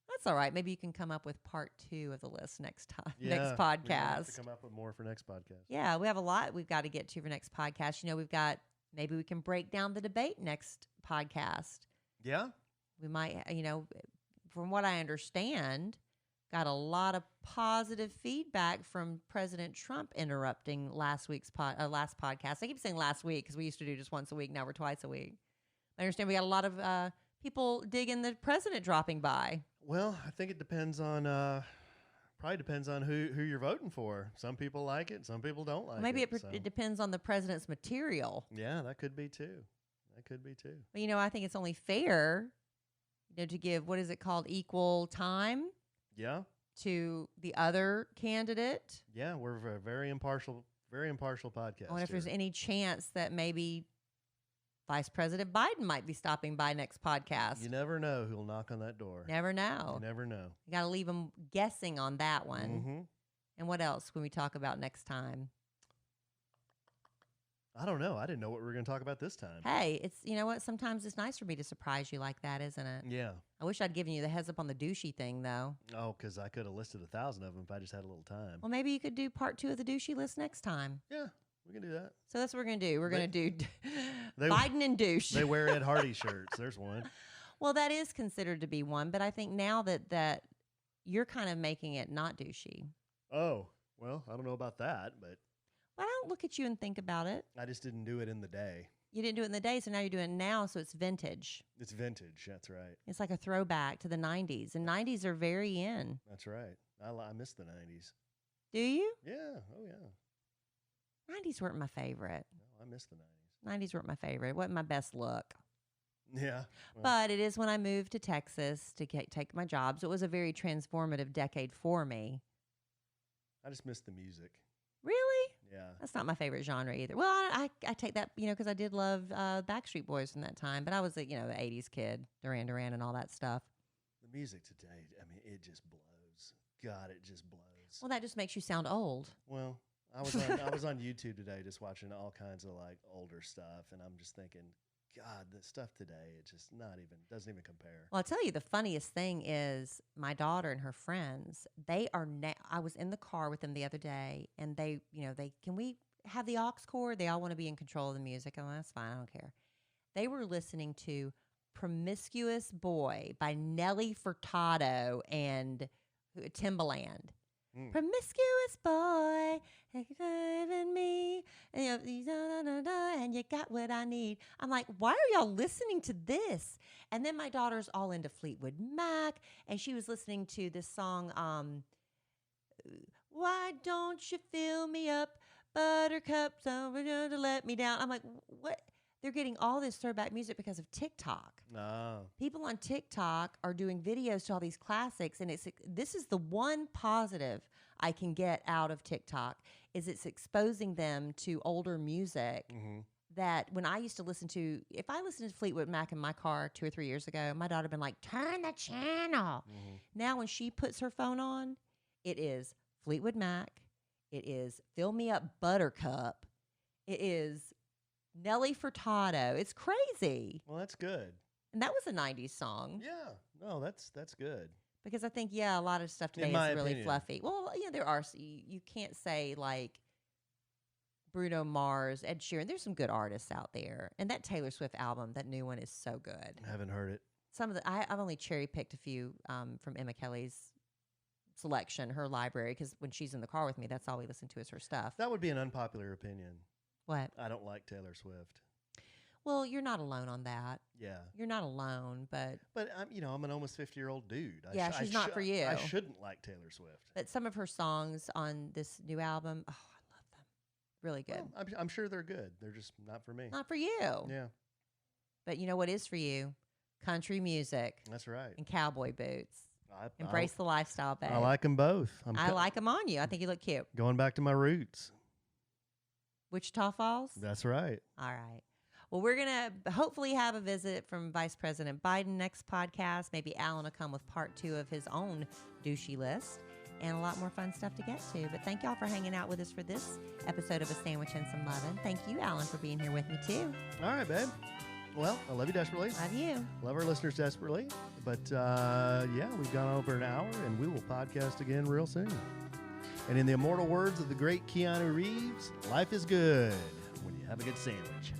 That's all right. Maybe you can come up with part 2 of the list next time, Yeah, next we're podcast. gonna have to come up with more for next podcast. Yeah, we have a lot we've got to get to for next podcast. Maybe we can break down the debate next podcast. Yeah. We might, from what I understand, got a lot of positive feedback from President Trump interrupting last podcast. I keep saying last week because we used to do just once a week. Now we're twice a week. I understand we got a lot of people digging the president dropping by. Well, I think it depends on probably depends on who you're voting for. Some people like it, some people don't like Maybe it. it depends on the president's material. Yeah, that could be too. But I think it's only fair, to give what is it called, equal time. Yeah. To the other candidate. Yeah, we're a very impartial podcast. I wonder if there's any chance that maybe Vice President Biden might be stopping by next podcast. You never know who'll knock on that door. Never know. You never know. You got to leave them guessing on that one. Mm-hmm. And what else can we talk about next time? I don't know. I didn't know what we were going to talk about this time. Hey, it's what? Sometimes it's nice for me to surprise you like that, isn't it? Yeah. I wish I'd given you the heads up on the douchey thing, though. Oh, because I could have listed 1,000 of them if I just had a little time. Well, maybe you could do part 2 of the douchey list next time. Yeah, we can do that. So that's what we're going to do. We're going to do Biden and douche. They wear Ed Hardy shirts. There's one. Well, that is considered to be one, but I think now that you're kind of making it not douchey. Oh, Well, I don't know about that, but Well, I don't look at you and think about it. I just didn't do it in the day. You didn't do it in the day, so now you're doing it now, so it's vintage. It's vintage. That's right. It's like a throwback to the 90s, and 90s are very in. That's right. I miss the 90s. Do you? Yeah. Oh, yeah. 90s weren't my favorite. No, I miss the 90s. 90s weren't my favorite. It wasn't my best look. Yeah. Well, But it is when I moved to Texas to take my job. So it was a very transformative decade for me. I just miss the music. Really? Yeah. That's not my favorite genre either. Well, I take that, because I did love Backstreet Boys from that time. But I was, the 80s kid, Duran Duran and all that stuff. The music today, I mean, it just blows. God, it just blows. Well, that just makes you sound old. Well, I was on YouTube today just watching all kinds of like older stuff, and I'm just thinking, God, the stuff today, it just doesn't even compare. Well, I'll tell you, the funniest thing is my daughter and her friends, they are now, I was in the car with them the other day, and they can we have the aux cord? They all want to be in control of the music. I'm like, that's fine, I don't care. They were listening to Promiscuous Boy by Nelly Furtado and Timbaland. Promiscuous boy, and me, and you got what I need. I'm like, why are y'all listening to this? And then my daughter's all into Fleetwood Mac, and she was listening to this song, why don't you fill me up, buttercup, so to let me down. I'm like, what? They're getting all this throwback music because of TikTok. No. People on TikTok are doing videos to all these classics, and this is the one positive I can get out of TikTok is it's exposing them to older music that when I used to listen to, if I listened to Fleetwood Mac in my car 2 or 3 years ago, my daughter had been like, turn the channel. Now when she puts her phone on, it is Fleetwood Mac. It is Fill Me Up Buttercup. It is Nelly Furtado. It's crazy. Well, that's good. And that was a 90s song. Yeah. No, that's good. Because I think, a lot of stuff today In is my really opinion. fluffy. Well, there are. You can't say like Bruno Mars, Ed Sheeran. There's some good artists out there. And that Taylor Swift album, that new one, is so good. I haven't heard it. Some of I've only cherry picked a few from Emma Kelly's selection, her library, because when she's in the car with me, that's all we listen to is her stuff. That would be an unpopular opinion. What? I don't like Taylor Swift. Well, you're not alone on that. Yeah. You're not alone, but I'm an almost 50-year-old dude. she's not for you. I shouldn't like Taylor Swift. But some of her songs on this new album, I love them. Really good. Well, I'm sure they're good. They're just not for me. Not for you. Yeah. But you know what is for you? Country music That's right. and cowboy boots. I Embrace the lifestyle, babe. I like them both. I like them on you. I think you look cute. Going back to my roots. Wichita Falls? That's right. All right. Well, we're going to hopefully have a visit from Vice President Biden next podcast. Maybe Allen will come with part 2 of his own douchey list and a lot more fun stuff to get to. But thank y'all for hanging out with us for this episode of A Sandwich and Some Lovin'. Thank you, Allen, for being here with me, too. All right, babe. Well, I love you desperately. Love you. Love our listeners desperately. But, we've gone over an hour, and we will podcast again real soon. And in the immortal words of the great Keanu Reeves, life is good when you have a good sandwich.